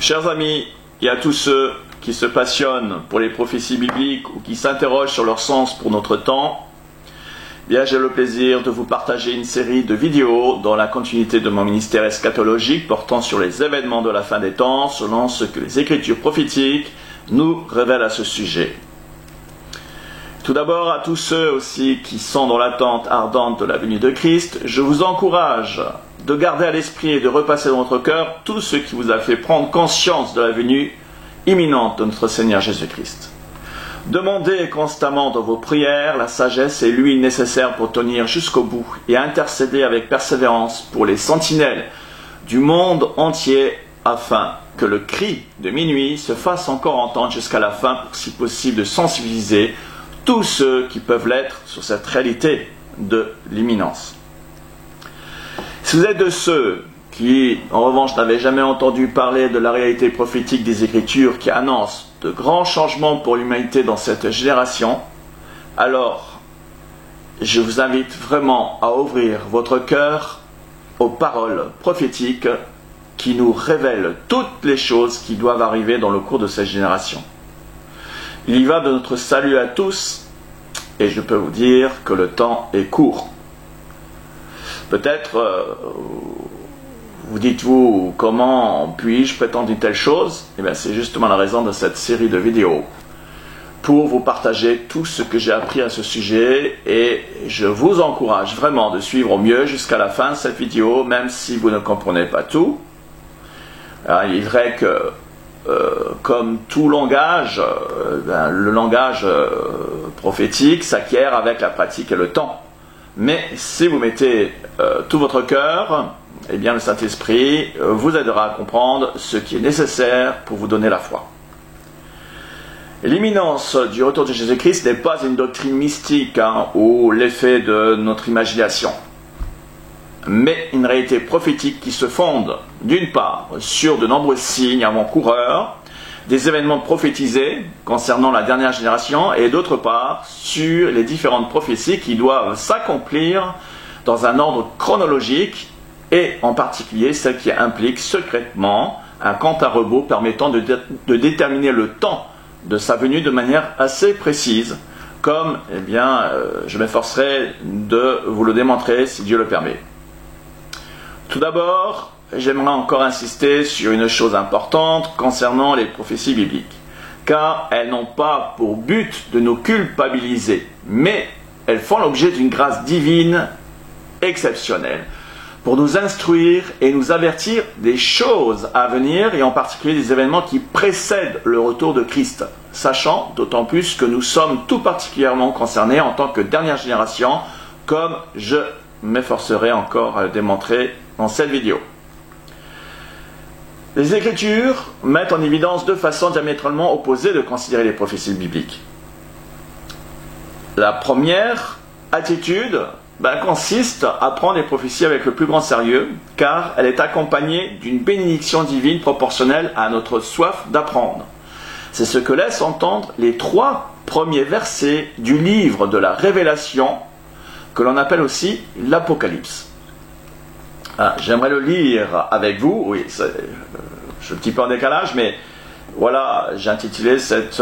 Chers amis, et à tous ceux qui se passionnent pour les prophéties bibliques ou qui s'interrogent sur leur sens pour notre temps, bien, j'ai le plaisir de vous partager une série de vidéos dans la continuité de mon ministère eschatologique portant sur les événements de la fin des temps selon ce que les Écritures prophétiques nous révèlent à ce sujet. Tout d'abord, à tous ceux aussi qui sont dans l'attente ardente de la venue de Christ, je vous encourage de garder à l'esprit et de repasser dans votre cœur tout ce qui vous a fait prendre conscience de la venue imminente de notre Seigneur Jésus-Christ. Demandez constamment dans vos prières la sagesse et l'huile nécessaires pour tenir jusqu'au bout et intercéder avec persévérance pour les sentinelles du monde entier afin que le cri de minuit se fasse encore entendre jusqu'à la fin pour, si possible, de sensibiliser tous ceux qui peuvent l'être sur cette réalité de l'imminence. Si vous êtes de ceux qui, en revanche, n'avaient jamais entendu parler de la réalité prophétique des Écritures qui annoncent de grands changements pour l'humanité dans cette génération, alors je vous invite vraiment à ouvrir votre cœur aux paroles prophétiques qui nous révèlent toutes les choses qui doivent arriver dans le cours de cette génération. Il y va de notre salut à tous, et je peux vous dire que le temps est court. Peut-être vous dites-vous, comment puis-je prétendre une telle chose? Eh bien, c'est justement la raison de cette série de vidéos, pour vous partager tout ce que j'ai appris à ce sujet, et je vous encourage vraiment de suivre au mieux jusqu'à la fin de cette vidéo, même si vous ne comprenez pas tout. Alors, il est vrai que comme tout langage, le langage prophétique s'acquiert avec la pratique et le temps. Mais si vous mettez tout votre cœur, eh bien le Saint-Esprit vous aidera à comprendre ce qui est nécessaire pour vous donner la foi. L'imminence du retour de Jésus-Christ n'est pas une doctrine mystique ou l'effet de notre imagination, mais une réalité prophétique qui se fonde, d'une part, sur de nombreux signes avant-coureurs, des événements prophétisés concernant la dernière génération, et d'autre part, sur les différentes prophéties qui doivent s'accomplir dans un ordre chronologique, et en particulier celles qui impliquent secrètement un compte à rebours permettant de déterminer le temps de sa venue de manière assez précise, comme je m'efforcerai de vous le démontrer si Dieu le permet. Tout d'abord, j'aimerais encore insister sur une chose importante concernant les prophéties bibliques, car elles n'ont pas pour but de nous culpabiliser, mais elles font l'objet d'une grâce divine exceptionnelle, pour nous instruire et nous avertir des choses à venir, et en particulier des événements qui précèdent le retour de Christ, sachant d'autant plus que nous sommes tout particulièrement concernés en tant que dernière génération, comme je m'efforcerai encore à le démontrer dans cette vidéo. Les Écritures mettent en évidence deux façons diamétralement opposées de considérer les prophéties bibliques. La première attitude consiste à prendre les prophéties avec le plus grand sérieux, car elle est accompagnée d'une bénédiction divine proportionnelle à notre soif d'apprendre. C'est ce que laissent entendre les 3 premiers versets du livre de la Révélation, que l'on appelle aussi l'Apocalypse. J'aimerais le lire avec vous. Oui, je suis un petit peu en décalage, mais voilà, j'ai intitulé cette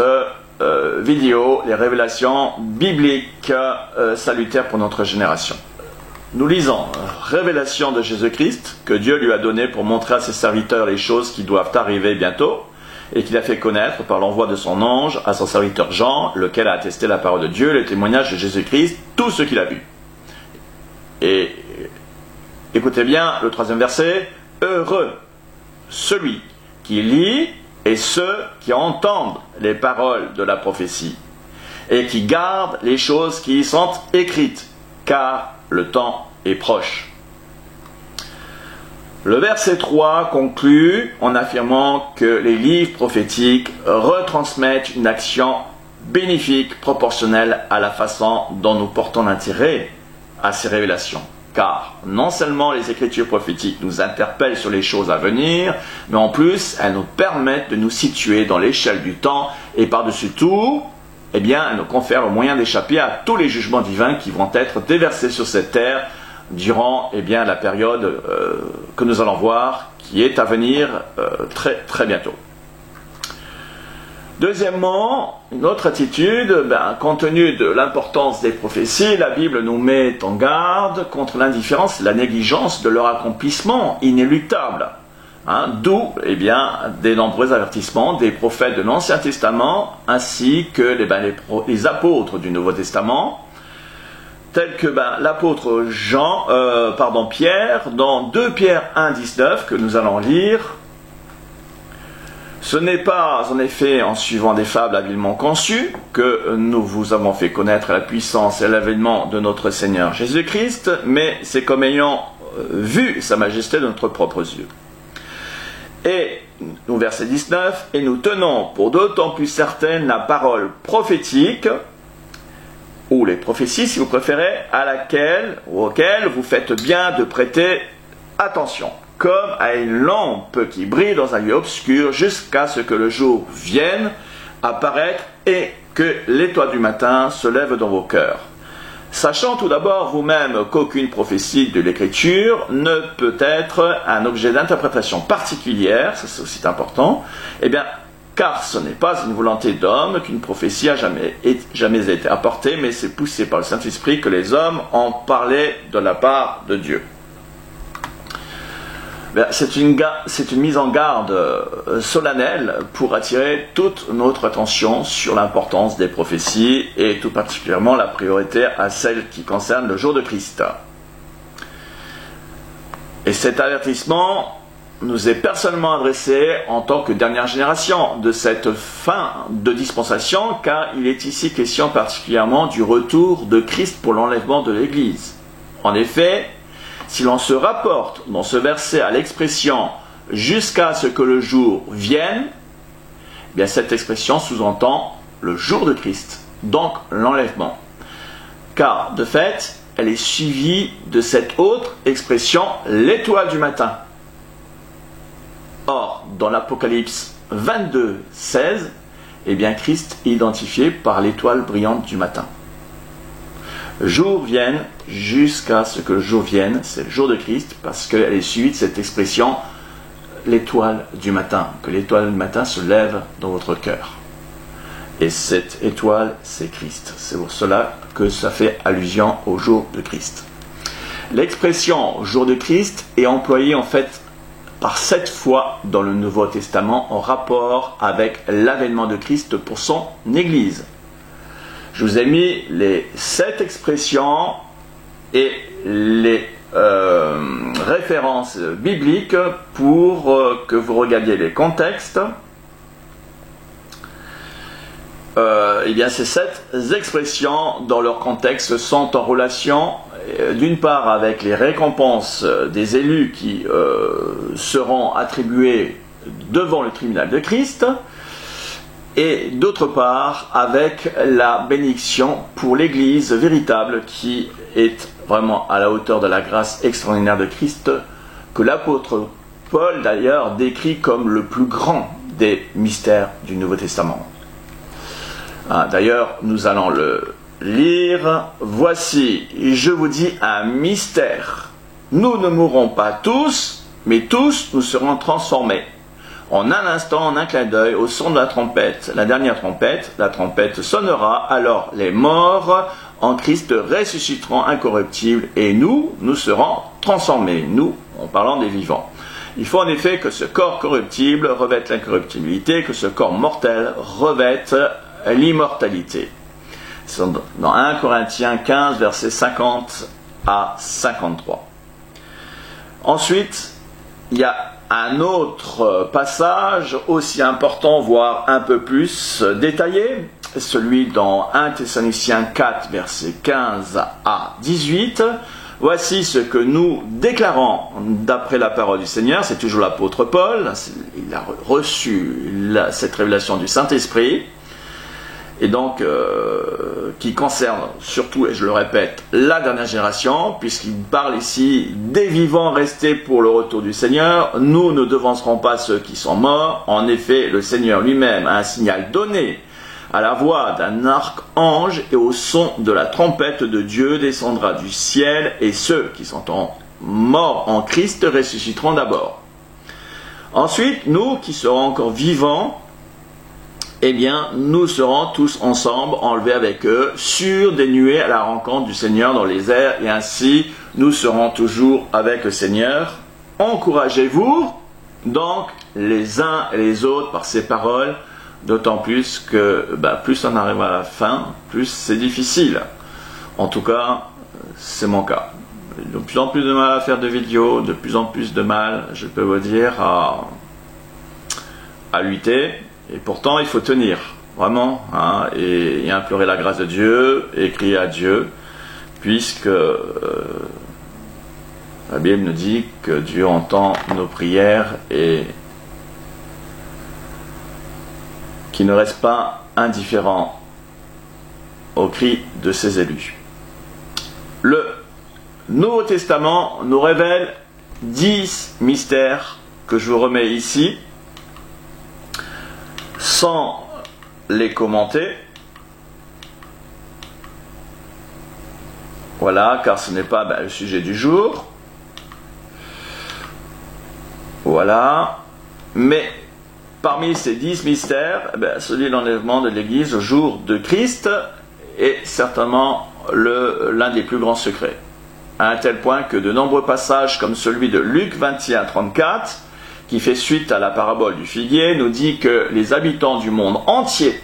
vidéo « Les révélations bibliques salutaires pour notre génération ». Nous lisons « Révélation de Jésus-Christ, que Dieu lui a donné pour montrer à ses serviteurs les choses qui doivent arriver bientôt, et qu'il a fait connaître par l'envoi de son ange à son serviteur Jean, lequel a attesté la parole de Dieu, le témoignage de Jésus-Christ, tout ce qu'il a vu. » Et écoutez bien le 3e verset. « Heureux celui qui lit et ceux qui entendent les paroles de la prophétie et qui gardent les choses qui y sont écrites, car le temps est proche. » Le verset 3 conclut en affirmant que les livres prophétiques retransmettent une action bénéfique proportionnelle à la façon dont nous portons l'intérêt à ces révélations. Car non seulement les Écritures prophétiques nous interpellent sur les choses à venir, mais en plus elles nous permettent de nous situer dans l'échelle du temps, et par-dessus tout, elles nous confèrent le moyen d'échapper à tous les jugements divins qui vont être déversés sur cette terre durant la période que nous allons voir, qui est à venir très, très bientôt. Deuxièmement, une autre attitude, compte tenu de l'importance des prophéties, la Bible nous met en garde contre l'indifférence et la négligence de leur accomplissement inéluctable. D'où des nombreux avertissements des prophètes de l'Ancien Testament ainsi que les apôtres du Nouveau Testament, tels que l'apôtre Pierre, dans 2 Pierre 1,19 que nous allons lire. Ce n'est pas, en effet, en suivant des fables habilement conçues que nous vous avons fait connaître la puissance et l'avènement de notre Seigneur Jésus-Christ, mais c'est comme ayant vu sa majesté de notre propres yeux. Et, au verset 19, « Et nous tenons pour d'autant plus certaine la parole prophétique, ou les prophéties si vous préférez, auxquelles vous faites bien de prêter attention, comme à une lampe qui brille dans un lieu obscur jusqu'à ce que le jour vienne apparaître et que l'étoile du matin se lève dans vos cœurs. Sachant tout d'abord vous-même qu'aucune prophétie de l'Écriture ne peut être un objet d'interprétation particulière, ça c'est aussi important, car ce n'est pas une volonté d'homme qu'une prophétie a jamais été apportée, mais c'est poussé par le Saint-Esprit que les hommes ont parlé de la part de Dieu. C'est une mise en garde solennelle pour attirer toute notre attention sur l'importance des prophéties et tout particulièrement la priorité à celle qui concerne le jour de Christ. Et cet avertissement nous est personnellement adressé en tant que dernière génération de cette fin de dispensation, car il est ici question particulièrement du retour de Christ pour l'enlèvement de l'Église. En effet, si l'on se rapporte dans ce verset à l'expression « jusqu'à ce que le jour vienne », cette expression sous-entend le jour de Christ, donc l'enlèvement. Car, de fait, elle est suivie de cette autre expression « l'étoile du matin ». Or, dans l'Apocalypse 22, 16, Christ est identifié par l'étoile brillante du matin. Jour vienne, jusqu'à ce que le jour vienne, c'est le jour de Christ, parce qu'elle est suivie de cette expression, l'étoile du matin, que l'étoile du matin se lève dans votre cœur. Et cette étoile, c'est Christ. C'est pour cela que ça fait allusion au jour de Christ. L'expression jour de Christ est employée en fait par 7 fois dans le Nouveau Testament en rapport avec l'avènement de Christ pour son Église. Je vous ai mis les 7 expressions et les références bibliques pour que vous regardiez les contextes. Ces 7 expressions dans leur contexte sont en relation d'une part avec les récompenses des élus qui seront attribuées devant le tribunal de Christ, et d'autre part avec la bénédiction pour l'Église véritable qui est vraiment à la hauteur de la grâce extraordinaire de Christ, que l'apôtre Paul d'ailleurs décrit comme le plus grand des mystères du Nouveau Testament. D'ailleurs, nous allons le lire. Voici, je vous dis un mystère. Nous ne mourrons pas tous, mais tous nous serons transformés. En un instant, en un clin d'œil, au son de la trompette, la dernière trompette, la trompette sonnera, alors les morts en Christ ressusciteront incorruptibles et nous serons transformés, nous, en parlant des vivants. Il faut en effet que ce corps corruptible revête l'incorruptibilité, que ce corps mortel revête l'immortalité. C'est dans 1 Corinthiens 15, versets 50 à 53. Ensuite, il y a un autre passage aussi important, voire un peu plus détaillé, celui dans 1 Thessaloniciens 4, versets 15 à 18. Voici ce que nous déclarons d'après la parole du Seigneur. C'est toujours l'apôtre Paul, il a reçu cette révélation du Saint-Esprit, et donc qui concerne surtout, et je le répète, la dernière génération, puisqu'il parle ici des vivants restés pour le retour du Seigneur. Nous ne devancerons pas ceux qui sont morts. En effet, le Seigneur lui-même a un signal donné à la voix d'un archange et au son de la trompette de Dieu descendra du ciel, et ceux qui sont morts en Christ ressusciteront d'abord. Ensuite, nous qui serons encore vivants, eh bien, nous serons tous ensemble enlevés avec eux sur des nuées à la rencontre du Seigneur dans les airs, et ainsi nous serons toujours avec le Seigneur. Encouragez-vous donc les uns et les autres par ces paroles, d'autant plus que plus on arrive à la fin, plus c'est difficile. En tout cas, c'est mon cas. De plus en plus de mal à faire de vidéos, de plus en plus de mal, je peux vous dire, à lutter. Et pourtant, il faut tenir, vraiment, hein, et implorer la grâce de Dieu, et crier à Dieu, puisque la Bible nous dit que Dieu entend nos prières et qu'il ne reste pas indifférent aux cris de ses élus. Le Nouveau Testament nous révèle 10 mystères que je vous remets ici, sans les commenter. Voilà, car ce n'est pas le sujet du jour. Voilà. Mais parmi ces 10 mystères, celui de l'enlèvement de l'Église au jour de Christ est certainement l'un des plus grands secrets. À un tel point que de nombreux passages comme celui de Luc 21, 34, qui fait suite à la parabole du figuier, nous dit que les habitants du monde entier,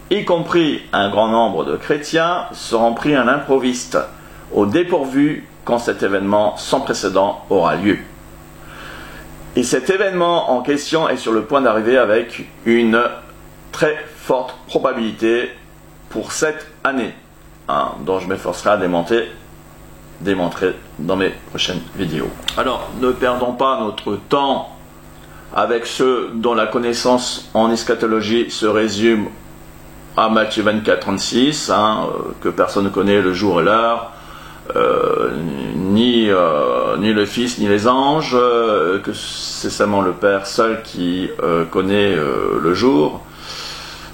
y compris un grand nombre de chrétiens, seront pris à l'improviste, au dépourvu, quand cet événement sans précédent aura lieu. Et cet événement en question est sur le point d'arriver avec une très forte probabilité pour cette année, dont je m'efforcerai à démontrer dans mes prochaines vidéos. Alors, ne perdons pas notre temps avec ceux dont la connaissance en eschatologie se résume à Matthieu 24, 36, que personne ne connaît le jour et l'heure, ni le Fils ni les anges, que c'est seulement le Père seul qui connaît le jour.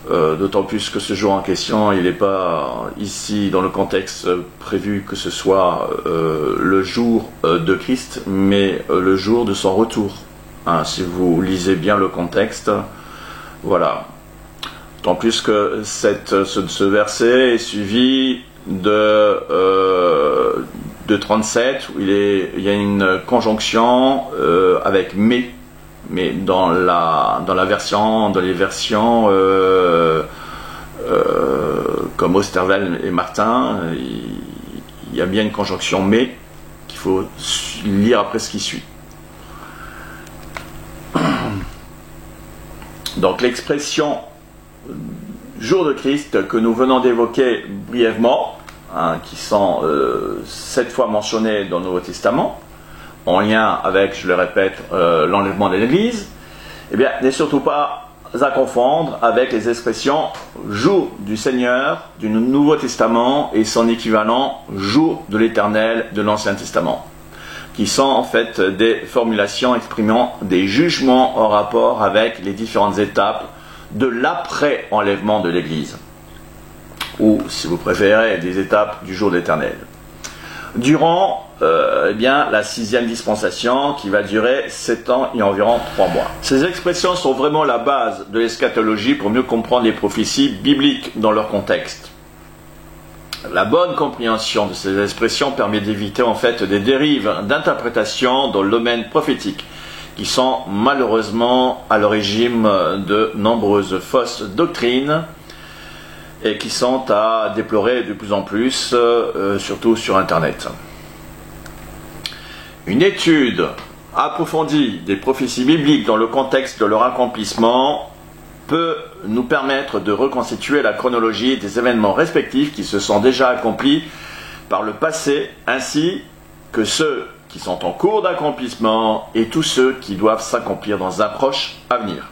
D'autant plus que ce jour en question, il n'est pas ici dans le contexte prévu que ce soit le jour de Christ, mais le jour de son retour. Si vous lisez bien le contexte, voilà. D'autant plus que ce verset est suivi de 37, où il y a une conjonction avec mais dans les versions comme Osterwelle et Martin, il y a bien une conjonction mais qu'il faut lire après ce qui suit. Donc l'expression jour de Christ que nous venons d'évoquer brièvement, qui sont 7 fois mentionnés dans le Nouveau Testament, en lien avec, je le répète, l'enlèvement de l'Église, n'est surtout pas à confondre avec les expressions jour du Seigneur du Nouveau Testament et son équivalent jour de l'Éternel de l'Ancien Testament, qui sont en fait des formulations exprimant des jugements en rapport avec les différentes étapes de l'après-enlèvement de l'Église, ou, si vous préférez, des étapes du jour de l'Éternel. Durant la 6e dispensation, qui va durer 7 ans et environ 3 mois. Ces expressions sont vraiment la base de l'eschatologie pour mieux comprendre les prophéties bibliques dans leur contexte. La bonne compréhension de ces expressions permet d'éviter en fait des dérives d'interprétation dans le domaine prophétique, qui sont malheureusement à l'origine de nombreuses fausses doctrines et qui sont à déplorer de plus en plus, surtout sur Internet. Une étude approfondie des prophéties bibliques dans le contexte de leur accomplissement peut nous permettre de reconstituer la chronologie des événements respectifs qui se sont déjà accomplis par le passé, ainsi que ceux qui sont en cours d'accomplissement et tous ceux qui doivent s'accomplir dans un proche avenir.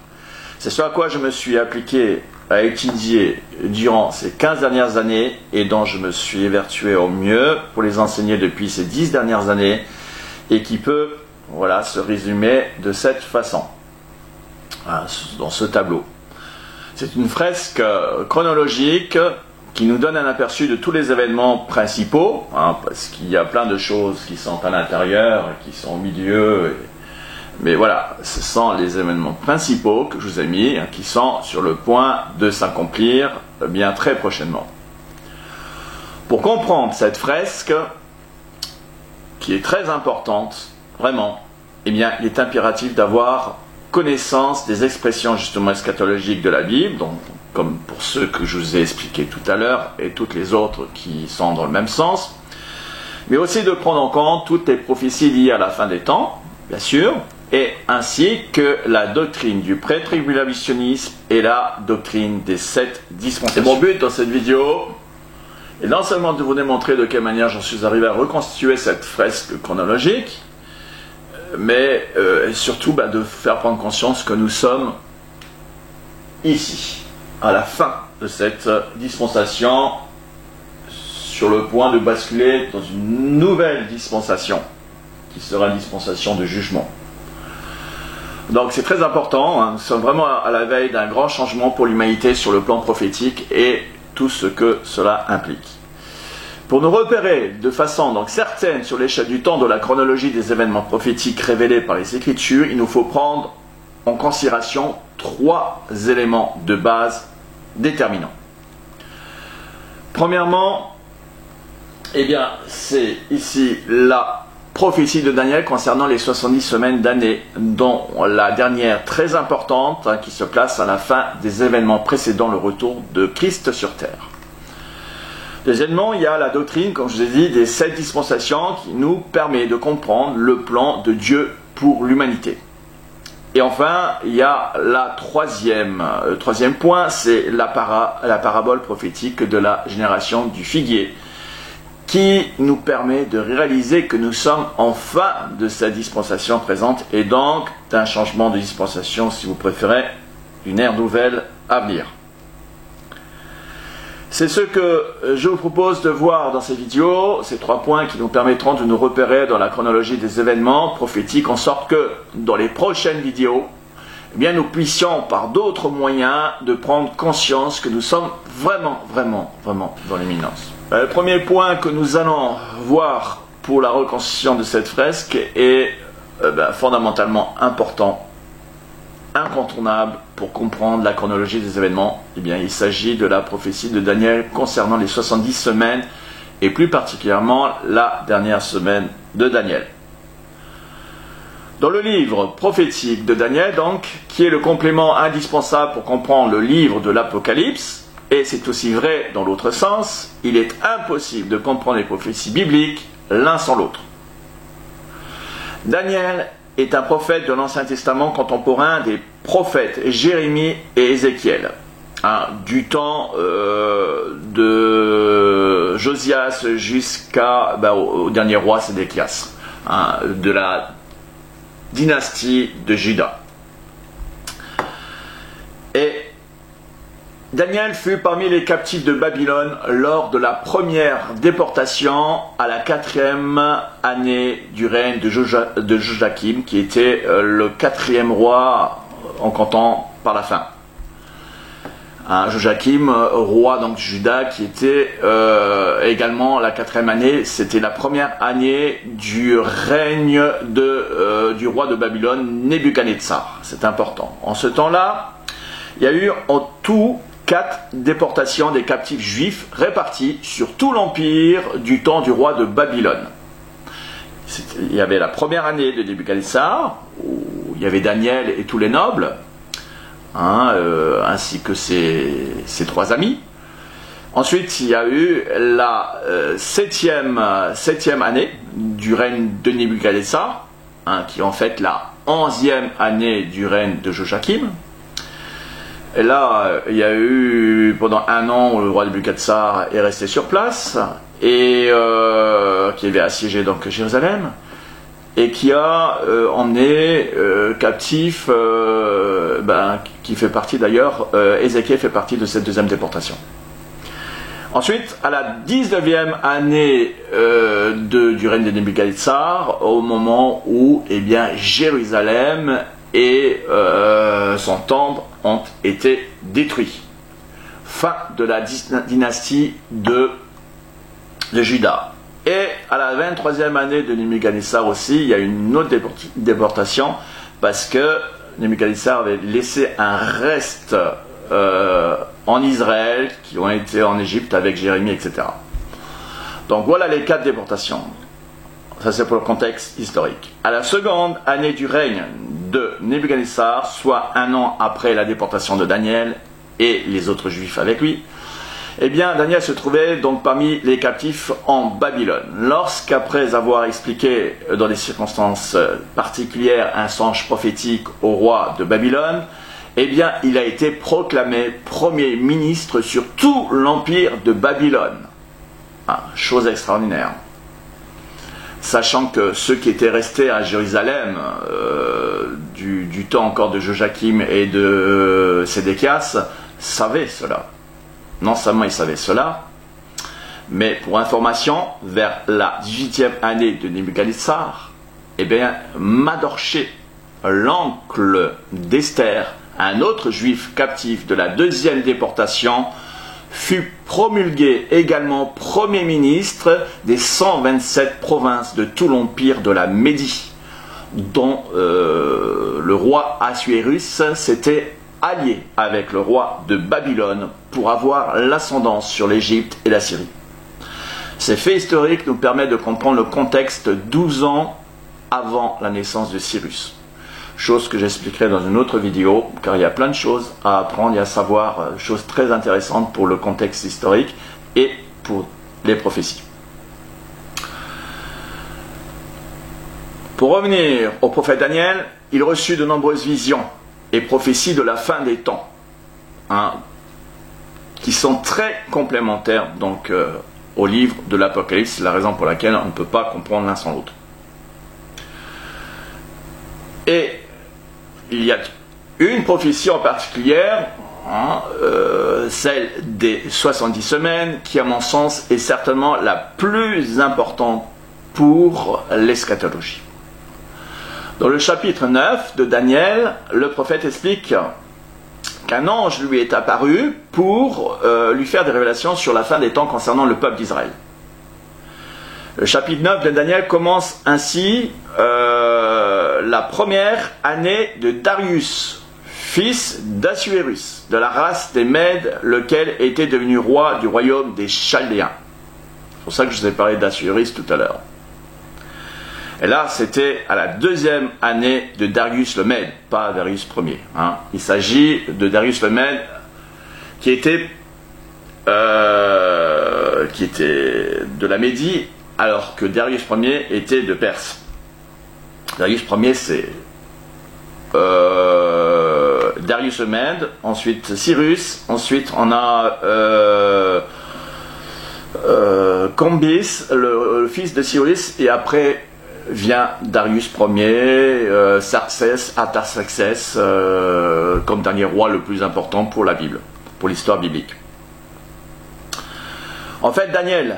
C'est ce à quoi je me suis appliqué à étudier durant ces 15 dernières années et dont je me suis évertué au mieux pour les enseigner depuis ces 10 dernières années et qui peut se résumer de cette façon, dans ce tableau. C'est une fresque chronologique qui nous donne un aperçu de tous les événements principaux, hein, parce qu'il y a plein de choses qui sont à l'intérieur, qui sont au milieu. Mais voilà, ce sont les événements principaux que je vous ai mis, hein, qui sont sur le point de s'accomplir bien très prochainement. Pour comprendre cette fresque, qui est très importante, vraiment, eh bien, il est impératif d'avoir connaissance des expressions justement eschatologiques de la Bible, donc, comme pour ceux que je vous ai expliqués tout à l'heure, et toutes les autres qui sont dans le même sens, mais aussi de prendre en compte toutes les prophéties liées à la fin des temps, bien sûr, et ainsi que la doctrine du pré-tribulationnisme et la doctrine des 7 dispensations. Et mon but dans cette vidéo est non seulement de vous démontrer de quelle manière j'en suis arrivé à reconstituer cette fresque chronologique, mais surtout de faire prendre conscience que nous sommes ici, à la fin de cette dispensation, sur le point de basculer dans une nouvelle dispensation, qui sera une dispensation de jugement. Donc c'est très important, hein, nous sommes vraiment à la veille d'un grand changement pour l'humanité sur le plan prophétique et tout ce que cela implique. Pour nous repérer de façon donc certaine sur l'échelle du temps de la chronologie des événements prophétiques révélés par les Écritures, il nous faut prendre en considération 3 éléments de base déterminants. Premièrement, eh bien, c'est ici la prophétie de Daniel concernant les 70 semaines d'année, dont la dernière très importante, qui se place à la fin des événements précédant le retour de Christ sur terre. Deuxièmement, il y a la doctrine, comme je vous ai dit, des 7 dispensations qui nous permet de comprendre le plan de Dieu pour l'humanité. Et enfin, il y a le troisième point, c'est la parabole prophétique de la génération du figuier, qui nous permet de réaliser que nous sommes en fin de cette dispensation présente et donc d'un changement de dispensation, si vous préférez, d'une ère nouvelle à venir. C'est ce que je vous propose de voir dans ces vidéos, ces 3 points qui nous permettront de nous repérer dans la chronologie des événements prophétiques, en sorte que dans les prochaines vidéos, eh bien, nous puissions par d'autres moyens de prendre conscience que nous sommes vraiment dans l'imminence. Le premier point que nous allons voir pour la reconstitution de cette fresque est fondamentalement important, incontournable pour comprendre la chronologie des événements. Eh bien, il s'agit de la prophétie de Daniel concernant les 70 semaines et plus particulièrement la dernière semaine de Daniel. Dans le livre prophétique de Daniel, donc, qui est le complément indispensable pour comprendre le livre de l'Apocalypse, et c'est aussi vrai dans l'autre sens, il est impossible de comprendre les prophéties bibliques l'un sans l'autre. Daniel est un prophète de l'Ancien Testament contemporain des prophètes Jérémie et Ézéchiel, du temps de Josias jusqu'au dernier roi Sédéchias, de la dynastie de Juda. Et Daniel fut parmi les captifs de Babylone lors de la première déportation à la 4e année du règne de Joachim, qui était le 4e roi en comptant par la fin. Joachim, roi donc Juda, qui était également la 4e année, c'était la première année du règne du roi de Babylone, Nebuchadnezzar. C'est important. En ce temps-là, il y a eu en tout 4 déportations des captifs juifs répartis sur tout l'empire du temps du roi de Babylone. Il y avait la première année de Nebuchadnezzar, où il y avait Daniel et tous les nobles, ainsi que ses 3 amis. Ensuite, il y a eu la 7e année du règne de Nebuchadnezzar, qui est en fait la 11e année du règne de Joachim. Et là, il y a eu pendant 1 an où le roi Nebuchadnezzar est resté sur place et qui avait assiégé donc Jérusalem et qui a emmené captif, qui fait partie d'ailleurs, Ézéchiel fait partie de cette 2e déportation. Ensuite, à la 19e année du règne de Nebuchadnezzar, au moment où Jérusalem et son temple ont été détruits. Fin de la dynastie de Juda. Et à la 23e année de Nebuchadnezzar aussi, il y a une autre déportation parce que Nebuchadnezzar avait laissé un reste en Israël qui ont été en Égypte avec Jérémie, etc. Donc voilà les 4 déportations. Ça c'est pour le contexte historique. À la seconde année du règne de Nebuchadnezzar, soit 1 an après la déportation de Daniel et les autres juifs avec lui, eh bien Daniel se trouvait donc parmi les captifs en Babylone. Lorsqu'après avoir expliqué dans des circonstances particulières un songe prophétique au roi de Babylone, eh bien il a été proclamé premier ministre sur tout l'empire de Babylone. Chose extraordinaire. Sachant que ceux qui étaient restés à Jérusalem du temps encore de Joachim et de Sédéchias savaient cela. Non seulement ils savaient cela, mais pour information, vers la 18e année de Nebuchadnezzar, eh bien Mardochée, l'oncle d'Esther, un autre juif captif de la 2e déportation, fut promulgué également premier ministre des 127 provinces de tout l'empire de la Médie, dont le roi Assuérus s'était allié avec le roi de Babylone pour avoir l'ascendance sur l'Égypte et la Syrie. Ces faits historiques nous permettent de comprendre le contexte 12 ans avant la naissance de Cyrus. Chose que j'expliquerai dans une autre vidéo, car il y a plein de choses à apprendre et à savoir, choses très intéressantes pour le contexte historique et pour les prophéties. Pour revenir au prophète Daniel, il reçut de nombreuses visions et prophéties de la fin des temps, qui sont très complémentaires donc, au livre de l'Apocalypse. C'est la raison pour laquelle on ne peut pas comprendre l'un sans l'autre. Et il y a une prophétie en particulier, celle des 70 semaines, qui à mon sens est certainement la plus importante pour l'eschatologie. Dans le chapitre 9 de Daniel, le prophète explique qu'un ange lui est apparu pour lui faire des révélations sur la fin des temps concernant le peuple d'Israël. Le chapitre 9 de Daniel commence ainsi la première année de Darius, fils d'Assuérus, de la race des Mèdes, lequel était devenu roi du royaume des Chaldéens. C'est pour ça que je vous ai parlé d'Assuérus tout à l'heure. Et là, c'était à la 2e année de Darius le Mède, pas Darius Ier. Il s'agit de Darius le Mède qui était de la Médie, alors que Darius Ier était de Perse. Darius Ier, c'est Darius le Mède, ensuite Cyrus, ensuite on a Cambis, le fils de Cyrus, et après vient Darius Ier, Artaxerxès, comme dernier roi le plus important pour la Bible, pour l'histoire biblique. En fait, Daniel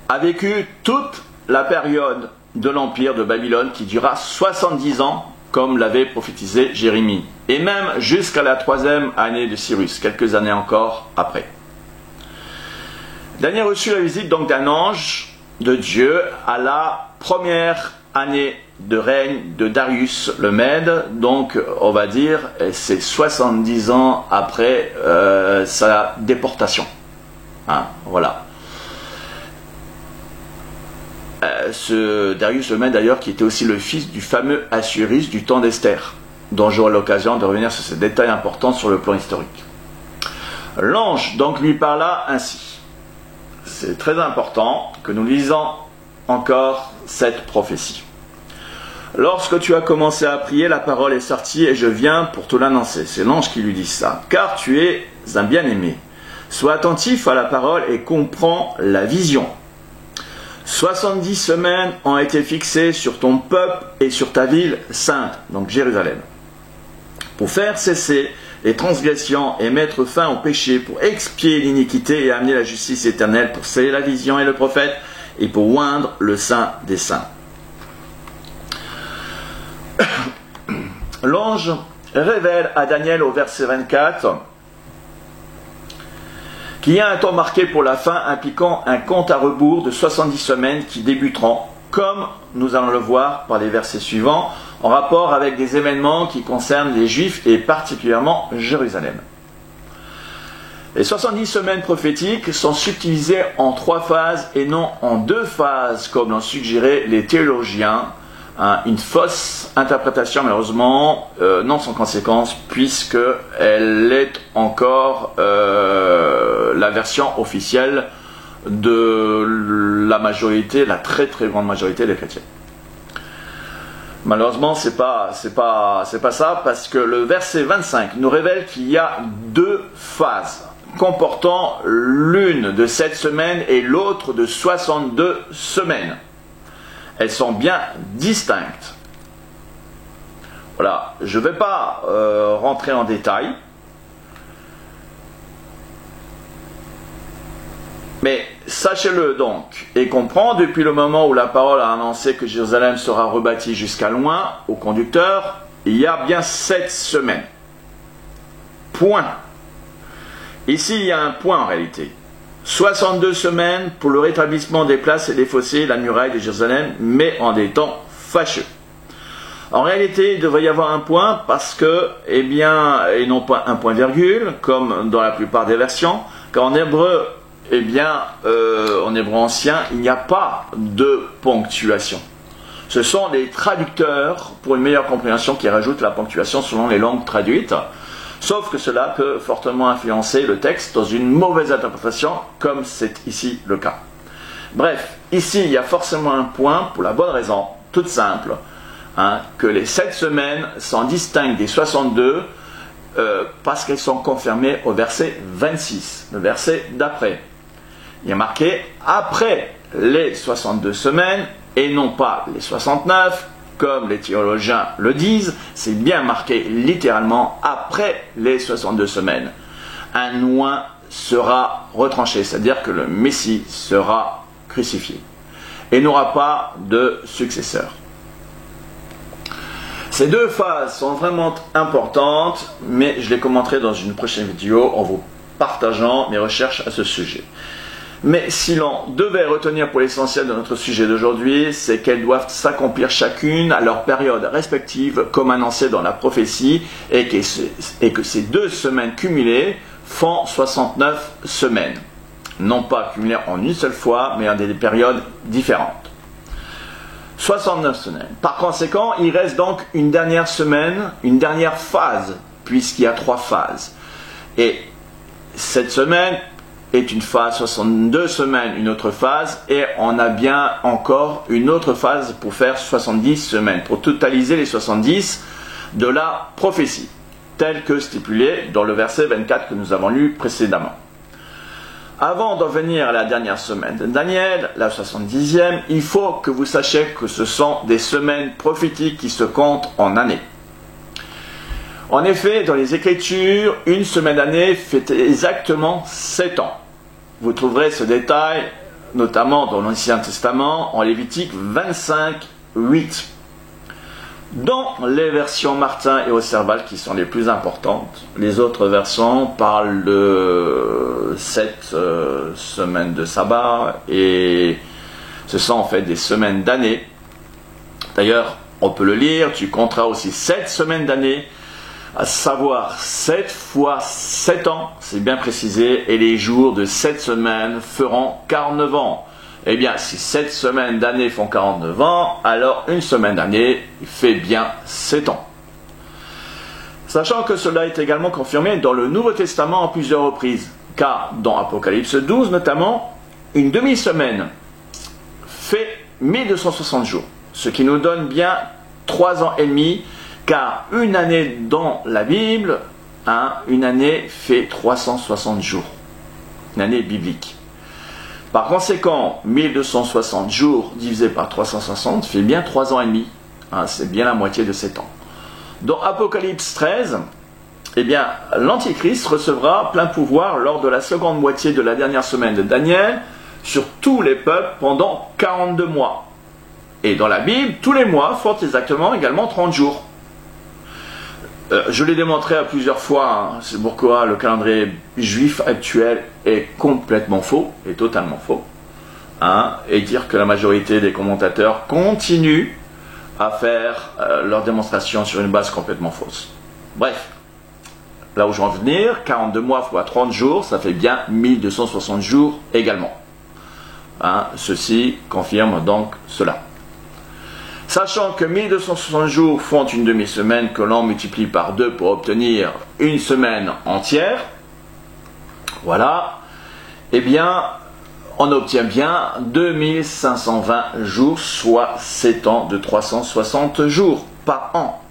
a vécu toute la période de l'empire de Babylone qui dura 70 ans, comme l'avait prophétisé Jérémie, et même jusqu'à la 3e année de Cyrus, quelques années encore après. Daniel reçut la visite donc d'un ange de Dieu à la première année de règne de Darius le Mède, donc on va dire c'est 70 ans après sa déportation. Voilà. Ce Darius le Mède d'ailleurs qui était aussi le fils du fameux Assuérus du temps d'Esther, dont j'aurai l'occasion de revenir sur ces détails importants sur le plan historique. L'ange donc lui parla ainsi. C'est très important que nous lisons encore cette prophétie. Lorsque tu as commencé à prier, la parole est sortie et je viens pour te l'annoncer. C'est l'ange qui lui dit ça. Car tu es un bien-aimé. Sois attentif à la parole et comprends la vision. 70 semaines ont été fixées sur ton peuple et sur ta ville sainte, donc Jérusalem, pour faire cesser les transgressions et mettre fin au péché, pour expier l'iniquité et amener la justice éternelle, pour sceller la vision et le prophète, et pour oindre le saint des saints. l'ange révèle à Daniel au verset 24 qu'il y a un temps marqué pour la fin impliquant un compte à rebours de 70 semaines qui débuteront, comme nous allons le voir par les versets suivants, en rapport avec des événements qui concernent les Juifs et particulièrement Jérusalem. Les 70 semaines prophétiques sont subdivisées en 3 phases et non en 2 phases, comme l'ont suggéré les théologiens. Une fausse interprétation, malheureusement, non sans conséquence, puisqu'elle est encore la version officielle de la majorité, la très très grande majorité des chrétiens. Malheureusement, c'est pas ça, parce que le verset 25 nous révèle qu'il y a 2 phases, comportant l'une de 7 semaines et l'autre de 62 semaines. Elles sont bien distinctes. Voilà, je ne vais pas rentrer en détail. Mais sachez-le donc, et comprends, depuis le moment où la parole a annoncé que Jérusalem sera rebâtie jusqu'à loin, au conducteur, il y a bien 7 semaines. Point. Ici, il y a un point en réalité. 62 semaines pour le rétablissement des places et des fossés, la muraille de Jérusalem, mais en des temps fâcheux. En réalité, il devrait y avoir un point parce que, et non pas un point virgule, comme dans la plupart des versions, car en hébreu, en hébreu ancien, il n'y a pas de ponctuation. Ce sont les traducteurs, pour une meilleure compréhension, qui rajoutent la ponctuation selon les langues traduites. Sauf que cela peut fortement influencer le texte dans une mauvaise interprétation, comme c'est ici le cas. Bref, ici il y a forcément un point pour la bonne raison, toute simple, que les 7 semaines sont distinctes des 62 parce qu'elles sont confirmées au verset 26, le verset d'après. Il y a marqué après les 62 semaines et non pas les 69. Comme les théologiens le disent, c'est bien marqué littéralement après les 62 semaines. Un oint sera retranché, c'est-à-dire que le Messie sera crucifié et n'aura pas de successeur. Ces 2 phases sont vraiment importantes, mais je les commenterai dans une prochaine vidéo en vous partageant mes recherches à ce sujet. Mais si l'on devait retenir pour l'essentiel de notre sujet d'aujourd'hui, c'est qu'elles doivent s'accomplir chacune à leur période respective, comme annoncé dans la prophétie, et que ces 2 semaines cumulées font 69 semaines. Non pas cumulées en une seule fois, mais en des périodes différentes. 69 semaines. Par conséquent, il reste donc une dernière semaine, une dernière phase, puisqu'il y a 3 phases. Et cette semaine est une phase, 62 semaines, une autre phase, et on a bien encore une autre phase pour faire 70 semaines, pour totaliser les 70 de la prophétie, telle que stipulée dans le verset 24 que nous avons lu précédemment. Avant d'en venir à la dernière semaine de Daniel, la 70e, il faut que vous sachiez que ce sont des semaines prophétiques qui se comptent en années. En effet, dans les Écritures, une semaine d'année fait exactement 7 ans. Vous trouverez ce détail notamment dans l'Ancien Testament, en Lévitique 25, 8. Dans les versions Martin et Osserval, qui sont les plus importantes, les autres versions parlent de 7 semaines de sabbat, et ce sont en fait des semaines d'année. D'ailleurs, on peut le lire, tu compteras aussi 7 semaines d'année, à savoir 7 fois 7 ans, c'est bien précisé, et les jours de 7 semaines feront 49 ans. Eh bien, si 7 semaines d'année font 49 ans, alors une semaine d'année fait bien 7 ans. Sachant que cela est également confirmé dans le Nouveau Testament à plusieurs reprises, car dans Apocalypse 12 notamment, une demi-semaine fait 1260 jours, ce qui nous donne bien 3 ans et demi, car une année dans la Bible, une année fait 360 jours, une année biblique. Par conséquent, 1260 jours divisé par 360 fait bien 3 ans et demi. C'est bien la moitié de 7 ans. Dans Apocalypse 13, eh bien, l'Antichrist recevra plein pouvoir lors de la seconde moitié de la dernière semaine de Daniel sur tous les peuples pendant 42 mois. Et dans la Bible, tous les mois font exactement également 30 jours. Je l'ai démontré à plusieurs fois, hein. C'est pourquoi le calendrier juif actuel est complètement faux, est totalement faux. Hein, et dire que la majorité des commentateurs continuent à faire leur démonstration sur une base complètement fausse. Bref, là où je veux en venir, 42 mois fois 30 jours, ça fait bien 1260 jours également. Hein, ceci confirme donc cela. Sachant que 1260 jours font une demi-semaine que l'on multiplie par 2 pour obtenir une semaine entière, voilà, eh bien, on obtient bien 2520 jours, soit 7 ans de 360 jours par an.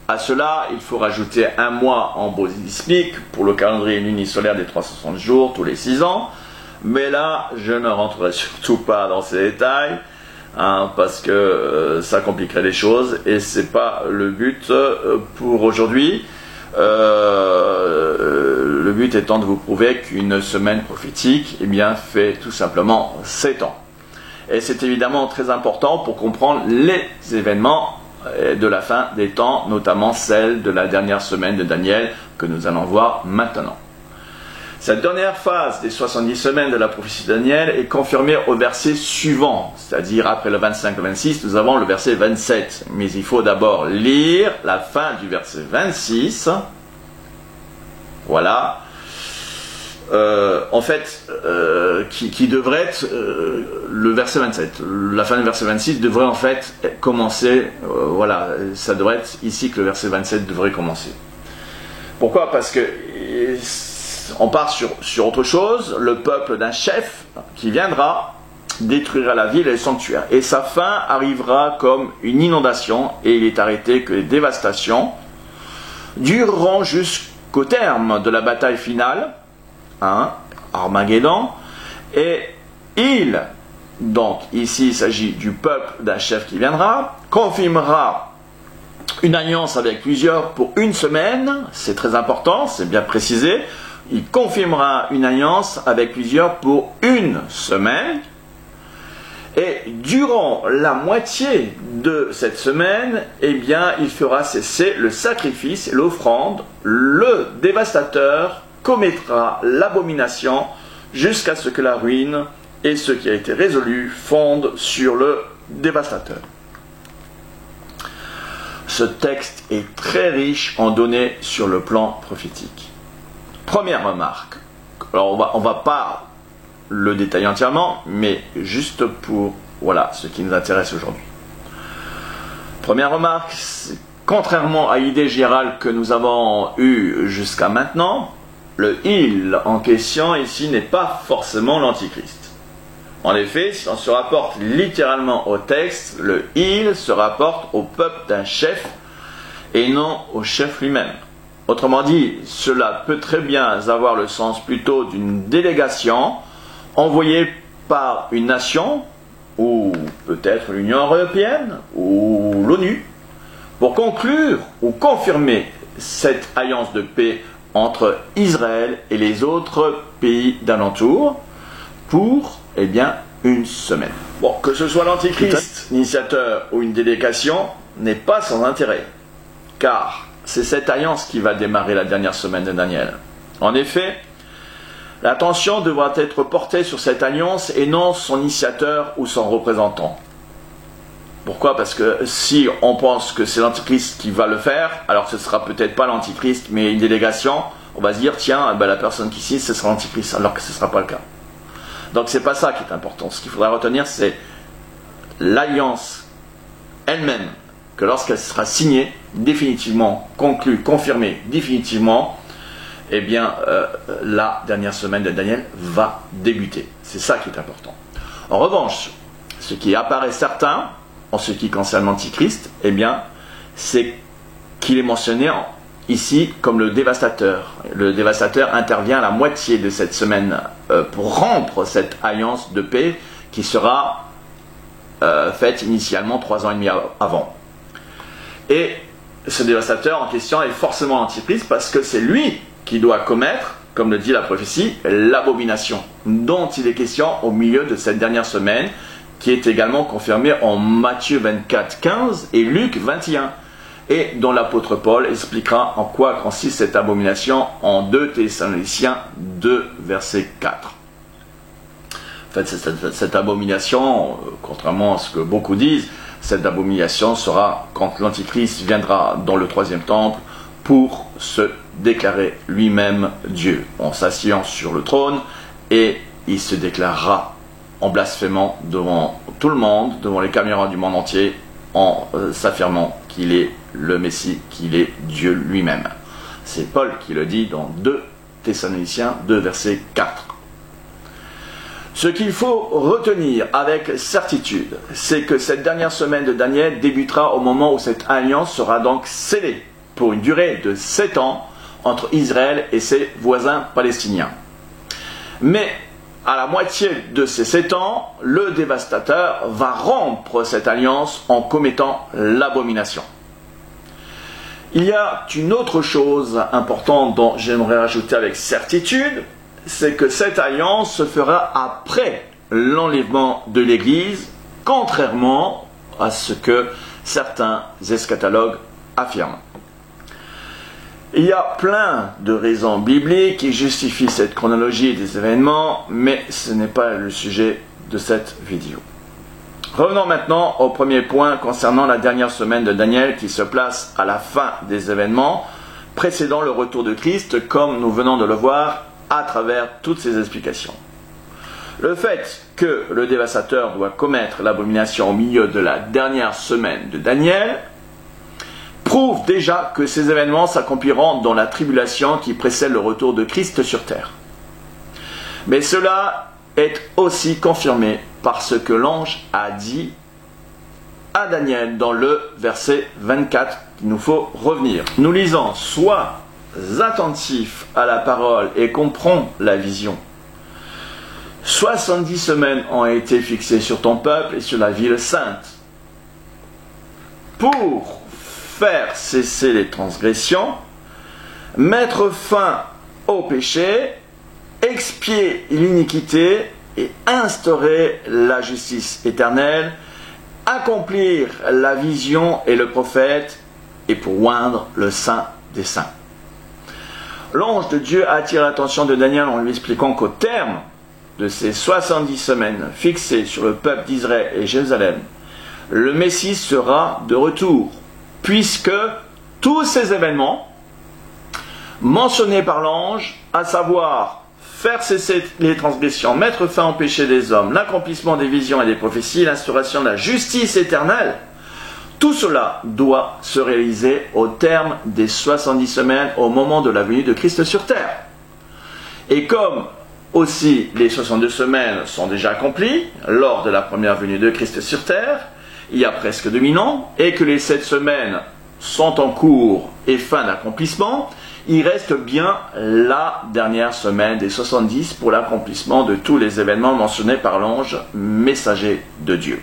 À cela, il faut rajouter un mois en bosismique pour le calendrier lunisolaire des 360 jours tous les 6 ans. Mais là, je ne rentrerai surtout pas dans ces détails, hein, parce que ça compliquerait les choses et c'est pas le but pour aujourd'hui. Le but étant de vous prouver qu'une semaine prophétique, eh bien, fait tout simplement 7 ans. Et c'est évidemment très important pour comprendre les événements de la fin des temps, notamment celle de la dernière semaine de Daniel que nous allons voir maintenant. Cette dernière phase des 70 semaines de la prophétie de Daniel est confirmée au verset suivant, c'est-à-dire après le 25 et le 26, nous avons le verset 27. Mais il faut d'abord lire la fin du verset 26. Voilà. En fait, qui devrait être le verset 27. La fin du verset 26 devrait en fait commencer, voilà, ça devrait être ici que le verset 27 devrait commencer. Pourquoi? Parce que on part sur autre chose, le peuple d'un chef qui viendra détruira la ville et le sanctuaire. Et sa fin arrivera comme une inondation et il est arrêté que les dévastations dureront jusqu'au terme de la bataille finale, hein, Armageddon, et il, donc ici il s'agit du peuple d'un chef qui viendra, confirmera une alliance avec plusieurs pour une semaine, c'est très important, c'est bien précisé, il confirmera une alliance avec plusieurs pour une semaine, et durant la moitié de cette semaine, eh bien, il fera cesser le sacrifice et l'offrande, le dévastateur commettra l'abomination jusqu'à ce que la ruine et ce qui a été résolu fondent sur le dévastateur. Ce texte est très riche en données sur le plan prophétique. Première remarque, alors on va pas le détailler entièrement, mais juste pour, voilà, ce qui nous intéresse aujourd'hui. Première remarque, contrairement à l'idée générale que nous avons eue jusqu'à maintenant, le « il » en question ici n'est pas forcément l'Antichrist. En effet, si on se rapporte littéralement au texte, le « il » se rapporte au peuple d'un chef et non au chef lui-même. Autrement dit, cela peut très bien avoir le sens plutôt d'une délégation envoyée par une nation, ou peut-être l'Union européenne, ou l'ONU, pour conclure ou confirmer cette alliance de paix entre Israël et les autres pays d'alentour pour, eh bien, une semaine. Bon, que ce soit l'Antichrist, l'initiateur ou une délégation, n'est pas sans intérêt, car c'est cette alliance qui va démarrer la dernière semaine de Daniel. En effet, l'attention devra être portée sur cette alliance et non son initiateur ou son représentant. Pourquoi? Parce que si on pense que c'est l'Antichrist qui va le faire, alors ce ne sera peut-être pas l'Antichrist, mais une délégation, on va se dire, tiens, ben la personne qui signe, ce sera l'Antichrist, alors que ce ne sera pas le cas. Donc c'est pas ça qui est important. Ce qu'il faudra retenir, c'est l'alliance elle-même, que lorsqu'elle sera signée, définitivement, conclue, confirmée, définitivement, eh bien, la dernière semaine de Daniel va débuter. C'est ça qui est important. En revanche, ce qui apparaît certain, en ce qui concerne l'Antichrist, eh bien, c'est qu'il est mentionné ici comme le dévastateur. Le dévastateur intervient à la moitié de cette semaine pour rompre cette alliance de paix qui sera faite initialement 3 ans et demi avant. Et ce dévastateur en question est forcément l'Antichrist parce que c'est lui qui doit commettre, comme le dit la prophétie, l'abomination dont il est question au milieu de cette dernière semaine, qui est également confirmée en Matthieu 24, 15 et Luc 21. et dont l'apôtre Paul expliquera en quoi consiste cette abomination en 2 Thessaloniciens 2, verset 4. En fait, cette abomination, contrairement à ce que beaucoup disent, cette abomination sera quand l'Antichrist viendra dans le 3e temple pour se déclarer lui-même Dieu, en s'asseyant sur le trône, et il se déclarera en blasphémant devant tout le monde, devant les caméras du monde entier, en s'affirmant qu'il est le Messie, qu'il est Dieu lui-même. C'est Paul qui le dit dans 2 Thessaloniciens 2, verset 4. Ce qu'il faut retenir avec certitude, c'est que cette dernière semaine de Daniel débutera au moment où cette alliance sera donc scellée pour une durée de 7 ans entre Israël et ses voisins palestiniens. Mais à la moitié de ces 7 ans, le dévastateur va rompre cette alliance en commettant l'abomination. Il y a une autre chose importante dont j'aimerais rajouter avec certitude, c'est que cette alliance se fera après l'enlèvement de l'Église, contrairement à ce que certains eschatologues affirment. Il y a plein de raisons bibliques qui justifient cette chronologie des événements, mais ce n'est pas le sujet de cette vidéo. Revenons maintenant au premier point concernant la dernière semaine de Daniel qui se place à la fin des événements précédant le retour de Christ, comme nous venons de le voir à travers toutes ces explications. Le fait que le dévastateur doit commettre l'abomination au milieu de la dernière semaine de Daniel prouve déjà que ces événements s'accompliront dans la tribulation qui précède le retour de Christ sur terre. Mais cela est aussi confirmé par ce que l'ange a dit à Daniel dans le verset 24, qu'il nous faut revenir. Nous lisons: sois attentif à la parole et comprends la vision. 70 semaines ont été fixées sur ton peuple et sur la ville sainte pour faire cesser les transgressions, mettre fin au péché, expier l'iniquité et instaurer la justice éternelle, accomplir la vision et le prophète, et pour oindre le saint des saints. L'ange de Dieu attire l'attention de Daniel en lui expliquant qu'au terme de ces 70 semaines fixées sur le peuple d'Israël et Jérusalem, le Messie sera de retour, puisque tous ces événements mentionnés par l'ange, à savoir faire cesser les transgressions, mettre fin au péché des hommes, l'accomplissement des visions et des prophéties, l'instauration de la justice éternelle, tout cela doit se réaliser au terme des 70 semaines au moment de la venue de Christ sur terre. Et comme aussi les 62 semaines sont déjà accomplies lors de la première venue de Christ sur terre, il y a presque 2000 ans, et que les 7 semaines sont en cours et fin d'accomplissement, il reste bien la dernière semaine des 70 pour l'accomplissement de tous les événements mentionnés par l'ange messager de Dieu.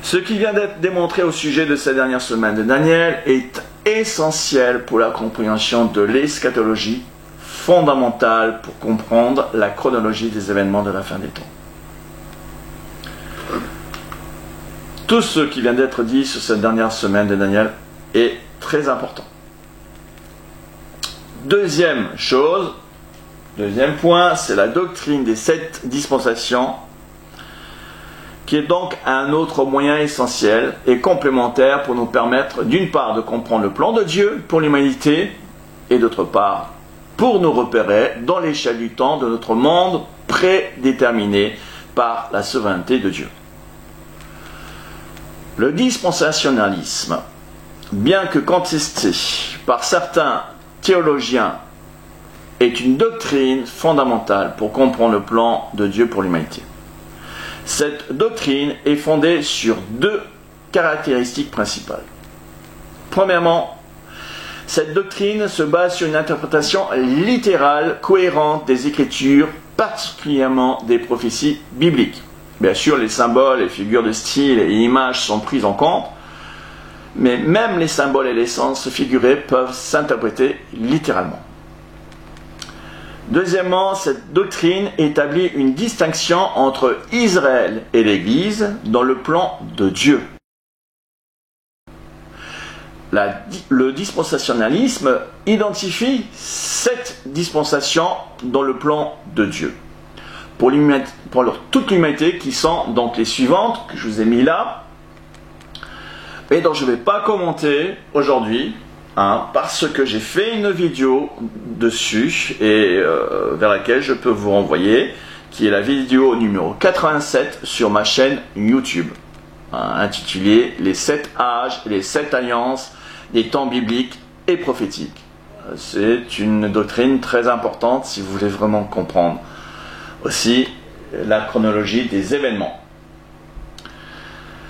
Ce qui vient d'être démontré au sujet de cette dernière semaine de Daniel est essentiel pour la compréhension de l'eschatologie, fondamentale pour comprendre la chronologie des événements de la fin des temps. Tout ce qui vient d'être dit sur cette dernière semaine de Daniel est très important. Deuxième point, c'est la doctrine des 7 dispensations, qui est donc un autre moyen essentiel et complémentaire pour nous permettre d'une part de comprendre le plan de Dieu pour l'humanité et d'autre part pour nous repérer dans l'échelle du temps de notre monde prédéterminé par la souveraineté de Dieu. Le dispensationalisme, bien que contesté par certains théologiens, est une doctrine fondamentale pour comprendre le plan de Dieu pour l'humanité. Cette doctrine est fondée sur 2 caractéristiques principales. Premièrement, cette doctrine se base sur une interprétation littérale, cohérente des Écritures, particulièrement des prophéties bibliques. Bien sûr, les symboles, les figures de style et images sont prises en compte, mais même les symboles et les sens figurés peuvent s'interpréter littéralement. Deuxièmement, cette doctrine établit une distinction entre Israël et l'Église dans le plan de Dieu. le dispensationalisme identifie 7 dispensations dans le plan de Dieu. Pour toute l'humanité, qui sont donc les suivantes, que je vous ai mis là, et dont je ne vais pas commenter aujourd'hui, parce que j'ai fait une vidéo dessus, et vers laquelle je peux vous renvoyer, qui est la vidéo numéro 87 sur ma chaîne YouTube, intitulée « Les 7 âges et les 7 alliances des temps bibliques et prophétiques ». C'est une doctrine très importante si vous voulez vraiment comprendre aussi la chronologie des événements.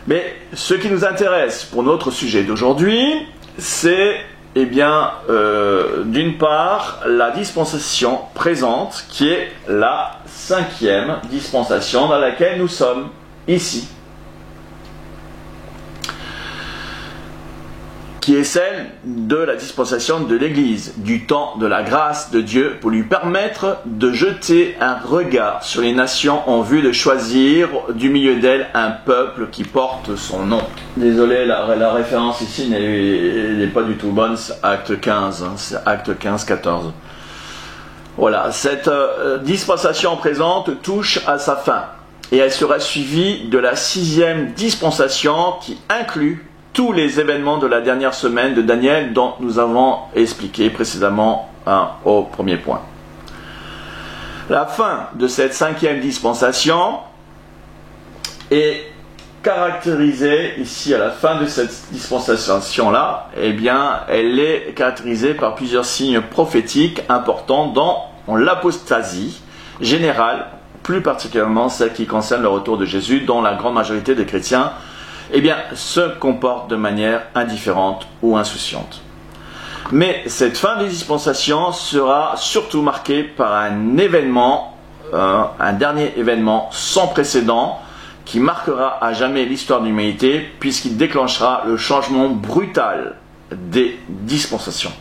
Mais ce qui nous intéresse pour notre sujet d'aujourd'hui, c'est d'une part la dispensation présente, qui est la 5e dispensation dans laquelle nous sommes ici, qui est celle de la dispensation de l'Église, du temps de la grâce de Dieu, pour lui permettre de jeter un regard sur les nations en vue de choisir du milieu d'elles un peuple qui porte son nom. Désolé, la référence ici n'est pas du tout bonne, c'est Acte 15, c'est Acte 15, 14. Voilà, cette dispensation présente touche à sa fin, et elle sera suivie de la 6e dispensation qui inclut tous les événements de la dernière semaine de Daniel dont nous avons expliqué précédemment au premier point. La fin de cette 5e dispensation est caractérisée ici à la fin de cette dispensation-là, elle est caractérisée par plusieurs signes prophétiques importants dont l'apostasie générale, plus particulièrement celle qui concerne le retour de Jésus, dont la grande majorité des chrétiens se comporte de manière indifférente ou insouciante. Mais cette fin de dispensation sera surtout marquée par un événement, un dernier événement sans précédent, qui marquera à jamais l'histoire de l'humanité, puisqu'il déclenchera le changement brutal des dispensations.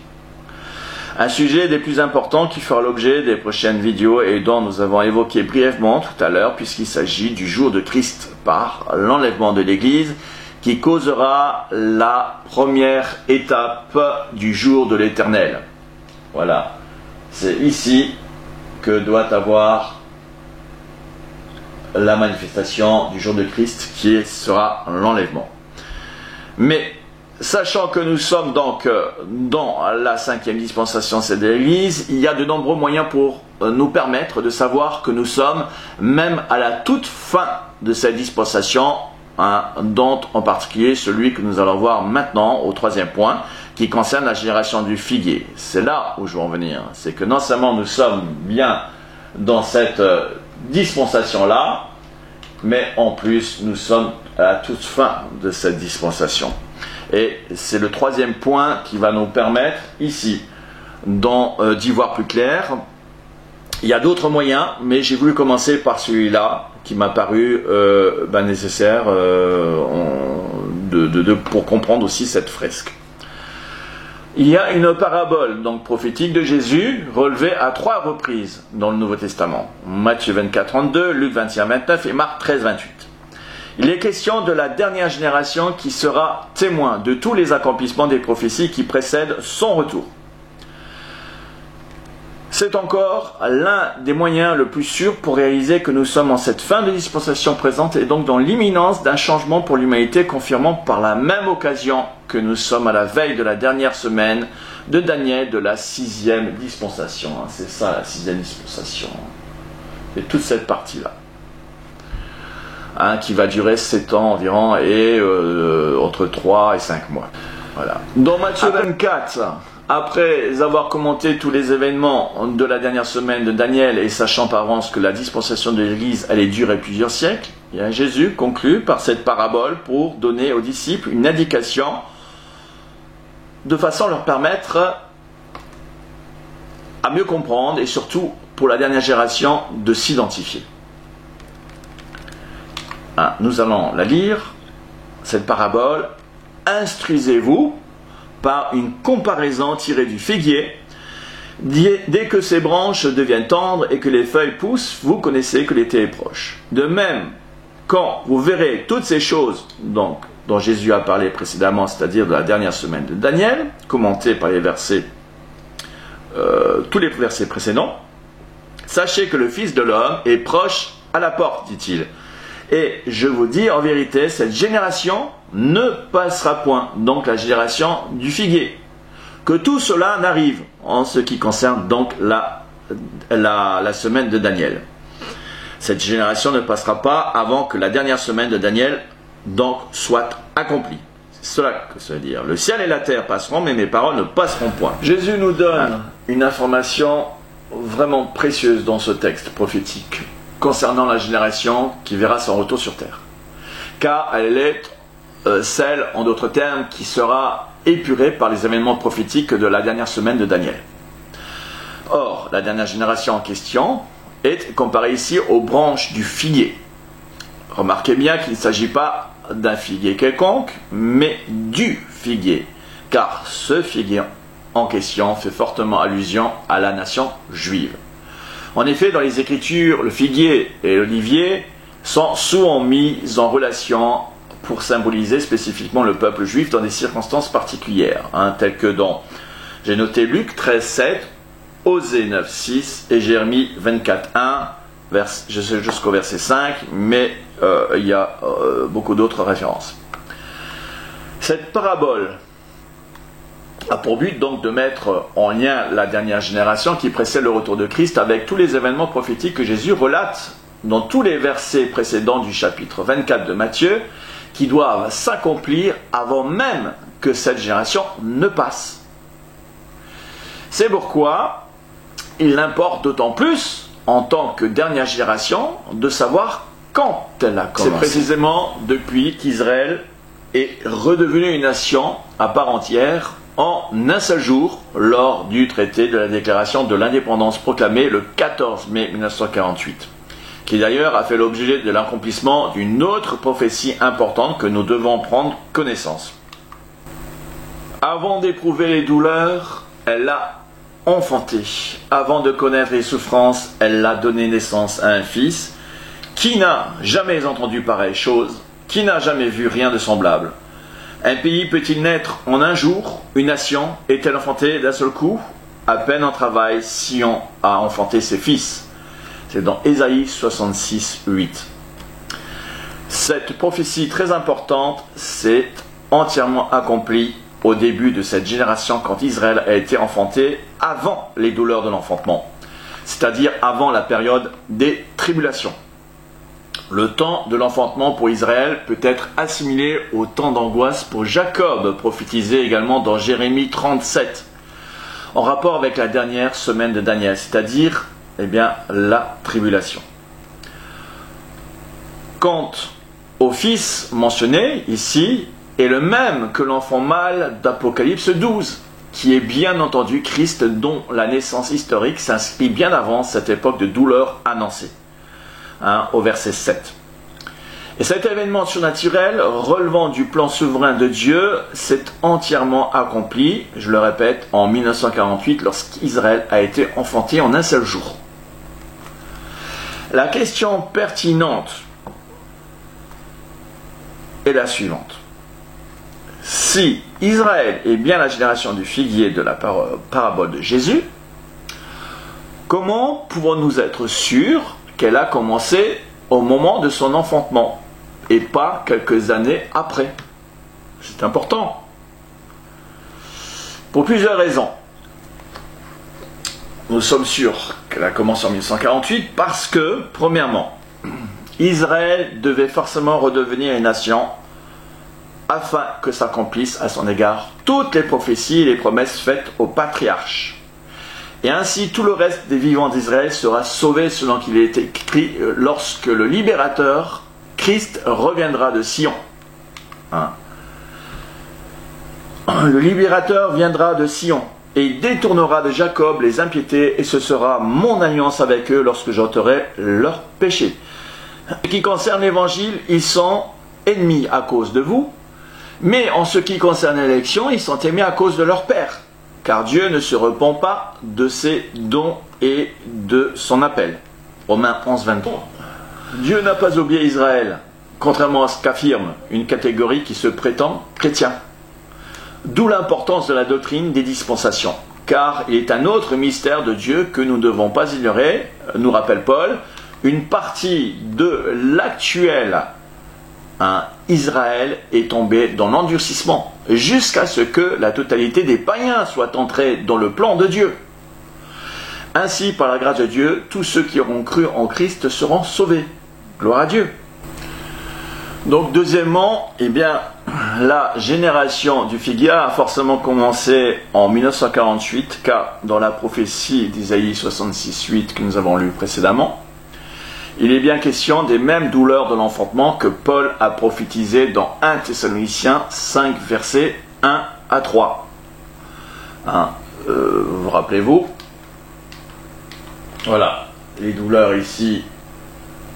Un sujet des plus importants qui fera l'objet des prochaines vidéos et dont nous avons évoqué brièvement tout à l'heure, puisqu'il s'agit du jour de Christ par l'enlèvement de l'Église, qui causera la première étape du jour de l'Éternel. Voilà, c'est ici que doit avoir la manifestation du jour de Christ, qui sera l'enlèvement. Mais sachant que nous sommes donc dans la 5e dispensation de l'Église, il y a de nombreux moyens pour nous permettre de savoir que nous sommes même à la toute fin de cette dispensation, dont en particulier celui que nous allons voir maintenant au 3e point, qui concerne la génération du figuier. C'est là où je veux en venir. C'est que non seulement nous sommes bien dans cette dispensation-là, mais en plus nous sommes à la toute fin de cette dispensation. Et c'est le 3e point qui va nous permettre ici d'y voir plus clair. Il y a d'autres moyens, mais j'ai voulu commencer par celui-là qui m'a paru nécessaire pour comprendre aussi cette fresque. Il y a une parabole donc prophétique de Jésus relevée à 3 reprises dans le Nouveau Testament. Matthieu 24, 32, Luc 21, 29 et Marc 13, 28. Il est question de la dernière génération qui sera témoin de tous les accomplissements des prophéties qui précèdent son retour. C'est encore l'un des moyens le plus sûr pour réaliser que nous sommes en cette fin de dispensation présente et donc dans l'imminence d'un changement pour l'humanité, confirmant par la même occasion que nous sommes à la veille de la dernière semaine de Daniel de la 6e dispensation. C'est ça la 6e dispensation. Et toute cette partie-là. Qui va durer 7 ans environ et entre 3 et 5 mois. Voilà. Dans Matthieu 24, après avoir commenté tous les événements de la dernière semaine de Daniel et sachant par avance que la dispensation de l'Église allait durer plusieurs siècles, Jésus conclut par cette parabole pour donner aux disciples une indication de façon à leur permettre à mieux comprendre et surtout pour la dernière génération de s'identifier. Nous allons la lire, cette parabole. Instruisez-vous par une comparaison tirée du figuier. Dès que ses branches deviennent tendres et que les feuilles poussent, vous connaissez que l'été est proche. De même, quand vous verrez toutes ces choses, donc dont Jésus a parlé précédemment, c'est-à-dire de la dernière semaine de Daniel, commentée par les versets, tous les versets précédents. Sachez que le Fils de l'homme est proche à la porte, dit-il. Et je vous dis en vérité, cette génération ne passera point, donc la génération du figuier. Que tout cela n'arrive en ce qui concerne donc la semaine de Daniel. Cette génération ne passera pas avant que la dernière semaine de Daniel donc soit accomplie. C'est cela que ça veut dire. Le ciel et la terre passeront, mais mes paroles ne passeront point. Jésus nous donne une information vraiment précieuse dans ce texte prophétique concernant la génération qui verra son retour sur terre. Car elle est celle, en d'autres termes, qui sera épurée par les événements prophétiques de la dernière semaine de Daniel. Or, la dernière génération en question est comparée ici aux branches du figuier. Remarquez bien qu'il ne s'agit pas d'un figuier quelconque, mais du figuier, car ce figuier en question fait fortement allusion à la nation juive. En effet, dans les Écritures, le figuier et l'olivier sont souvent mis en relation pour symboliser spécifiquement le peuple juif dans des circonstances particulières, telles que dans, j'ai noté Luc 13,7, Osée 9,6 et Jérémie 24,1, jusqu'au verset 5, mais il y a beaucoup d'autres références. Cette parabole a pour but donc de mettre en lien la dernière génération qui précède le retour de Christ avec tous les événements prophétiques que Jésus relate dans tous les versets précédents du chapitre 24 de Matthieu, qui doivent s'accomplir avant même que cette génération ne passe. C'est pourquoi il importe d'autant plus, en tant que dernière génération, de savoir quand elle a commencé. C'est précisément depuis qu'Israël est redevenu une nation à part entière en un seul jour, lors du traité de la déclaration de l'indépendance proclamée le 14 mai 1948, qui d'ailleurs a fait l'objet de l'accomplissement d'une autre prophétie importante que nous devons prendre connaissance. Avant d'éprouver les douleurs, elle l'a enfanté. Avant de connaître les souffrances, elle l'a donné naissance à un fils. Qui n'a jamais entendu pareille chose? Qui n'a jamais vu rien de semblable? Un pays peut-il naître en un jour? Une nation est-elle enfantée d'un seul coup? À peine en travail, Sion a enfanté ses fils. C'est dans Ésaïe 66, 8. Cette prophétie très importante s'est entièrement accomplie au début de cette génération quand Israël a été enfanté avant les douleurs de l'enfantement, c'est-à-dire avant la période des tribulations. Le temps de l'enfantement pour Israël peut être assimilé au temps d'angoisse pour Jacob, prophétisé également dans Jérémie 37, en rapport avec la dernière semaine de Daniel, c'est-à-dire la tribulation. Quant au fils mentionné ici, est le même que l'enfant mâle d'Apocalypse 12, qui est bien entendu Christ, dont la naissance historique s'inscrit bien avant cette époque de douleur annoncée, au verset 7. Et cet événement surnaturel, relevant du plan souverain de Dieu, s'est entièrement accompli, je le répète, en 1948, lorsqu'Israël a été enfanté en un seul jour. La question pertinente est la suivante. Si Israël est bien la génération du figuier de la parabole de Jésus, comment pouvons-nous être sûrs qu'elle a commencé au moment de son enfantement et pas quelques années après? C'est important. Pour plusieurs raisons. Nous sommes sûrs qu'elle a commencé en 1948 parce que, premièrement, Israël devait forcément redevenir une nation afin que s'accomplissent à son égard toutes les prophéties et les promesses faites aux patriarches. Et ainsi, tout le reste des vivants d'Israël sera sauvé selon qu'il est écrit lorsque le libérateur, Christ, reviendra de Sion. Le libérateur viendra de Sion et il détournera de Jacob les impiétés et ce sera mon alliance avec eux lorsque j'ôterai leurs péchés. En ce qui concerne l'évangile, ils sont ennemis à cause de vous, mais en ce qui concerne l'élection, ils sont aimés à cause de leur Père. Car Dieu ne se repent pas de ses dons et de son appel. Romains 11, 23. Dieu n'a pas oublié Israël contrairement à ce qu'affirme une catégorie qui se prétend chrétien. D'où l'importance de la doctrine des dispensations, car il est un autre mystère de Dieu que nous ne devons pas ignorer, nous rappelle Paul. Une partie de l'actuel Israël est tombée dans l'endurcissement, jusqu'à ce que la totalité des païens soit entrée dans le plan de Dieu. Ainsi, par la grâce de Dieu, tous ceux qui auront cru en Christ seront sauvés. Gloire à Dieu. Donc, deuxièmement, eh bien, la génération du figuier a forcément commencé en 1948, car dans la prophétie d'Isaïe 66:8 que nous avons lu précédemment, il est bien question des mêmes douleurs de l'enfantement que Paul a prophétisé dans 1 Thessaloniciens 5, versets 1 à 3. Vous rappelez-vous? Voilà, les douleurs ici,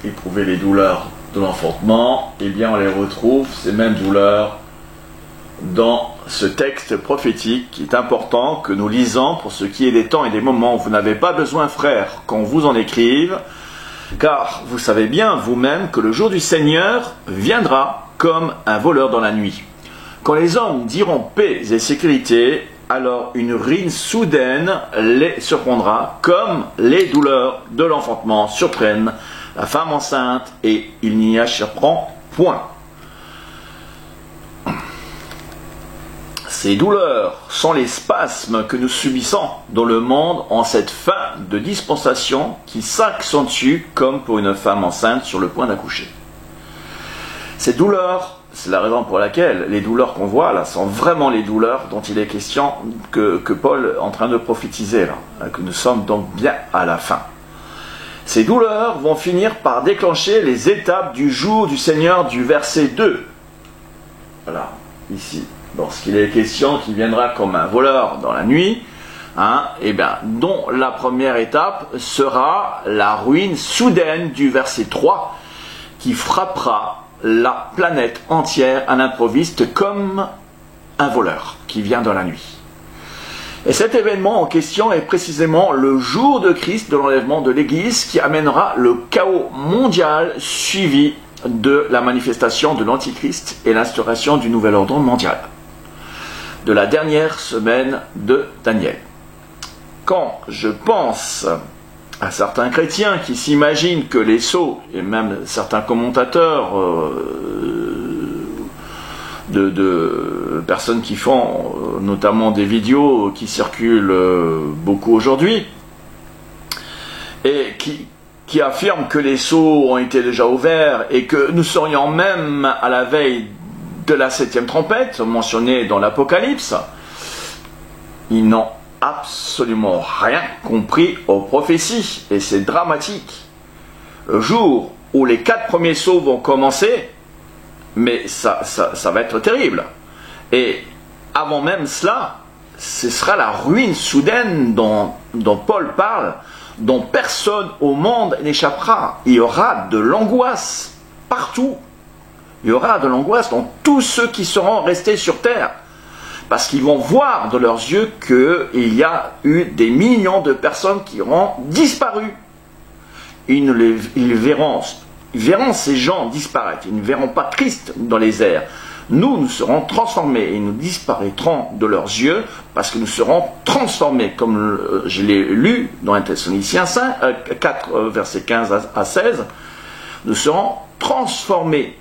éprouver les douleurs de l'enfantement, eh bien on les retrouve, ces mêmes douleurs, dans ce texte prophétique qui est important, que nous lisons pour ce qui est des temps et des moments. Vous n'avez pas besoin, frères, qu'on vous en écrive, car vous savez bien vous-même que le jour du Seigneur viendra comme un voleur dans la nuit. Quand les hommes diront paix et sécurité, alors une ruine soudaine les surprendra, comme les douleurs de l'enfantement surprennent la femme enceinte, et il n'y échappera point. Ces douleurs sont les spasmes que nous subissons dans le monde en cette fin de dispensation qui s'accentue comme pour une femme enceinte sur le point d'accoucher. Ces douleurs, c'est la raison pour laquelle les douleurs qu'on voit là sont vraiment les douleurs dont il est question que Paul est en train de prophétiser là, que nous sommes donc bien à la fin. Ces douleurs vont finir par déclencher les étapes du jour du Seigneur du verset 2. Voilà, ici. Lorsqu'il est question qu'il viendra comme un voleur dans la nuit, eh bien, dont la première étape sera la ruine soudaine du verset 3 qui frappera la planète entière à l'improviste comme un voleur qui vient dans la nuit. Et cet événement en question est précisément le jour de Christ, de l'enlèvement de l'Église, qui amènera le chaos mondial suivi de la manifestation de l'Antichrist et l'instauration du nouvel ordre mondial, de la dernière semaine de Daniel. Quand je pense à certains chrétiens qui s'imaginent que les sceaux, et même certains commentateurs de personnes qui font notamment des vidéos qui circulent beaucoup aujourd'hui, et qui affirment que les sceaux ont été déjà ouverts et que nous serions même à la veille de la 7e trompette mentionnée dans l'Apocalypse, ils n'ont absolument rien compris aux prophéties, et c'est dramatique. Le jour où les 4 premiers sceaux vont commencer, mais ça va être terrible. Et avant même cela, ce sera la ruine soudaine dont Paul parle, dont personne au monde n'échappera. Il y aura de l'angoisse partout. Il y aura de l'angoisse dans tous ceux qui seront restés sur terre. Parce qu'ils vont voir de leurs yeux qu'il y a eu des millions de personnes qui auront disparu. Ils verront ces gens disparaître. Ils ne verront pas Christ dans les airs. Nous serons transformés et nous disparaîtrons de leurs yeux parce que nous serons transformés, comme je l'ai lu dans 1 Thessaloniciens 4, versets 15 à 16. Nous serons transformés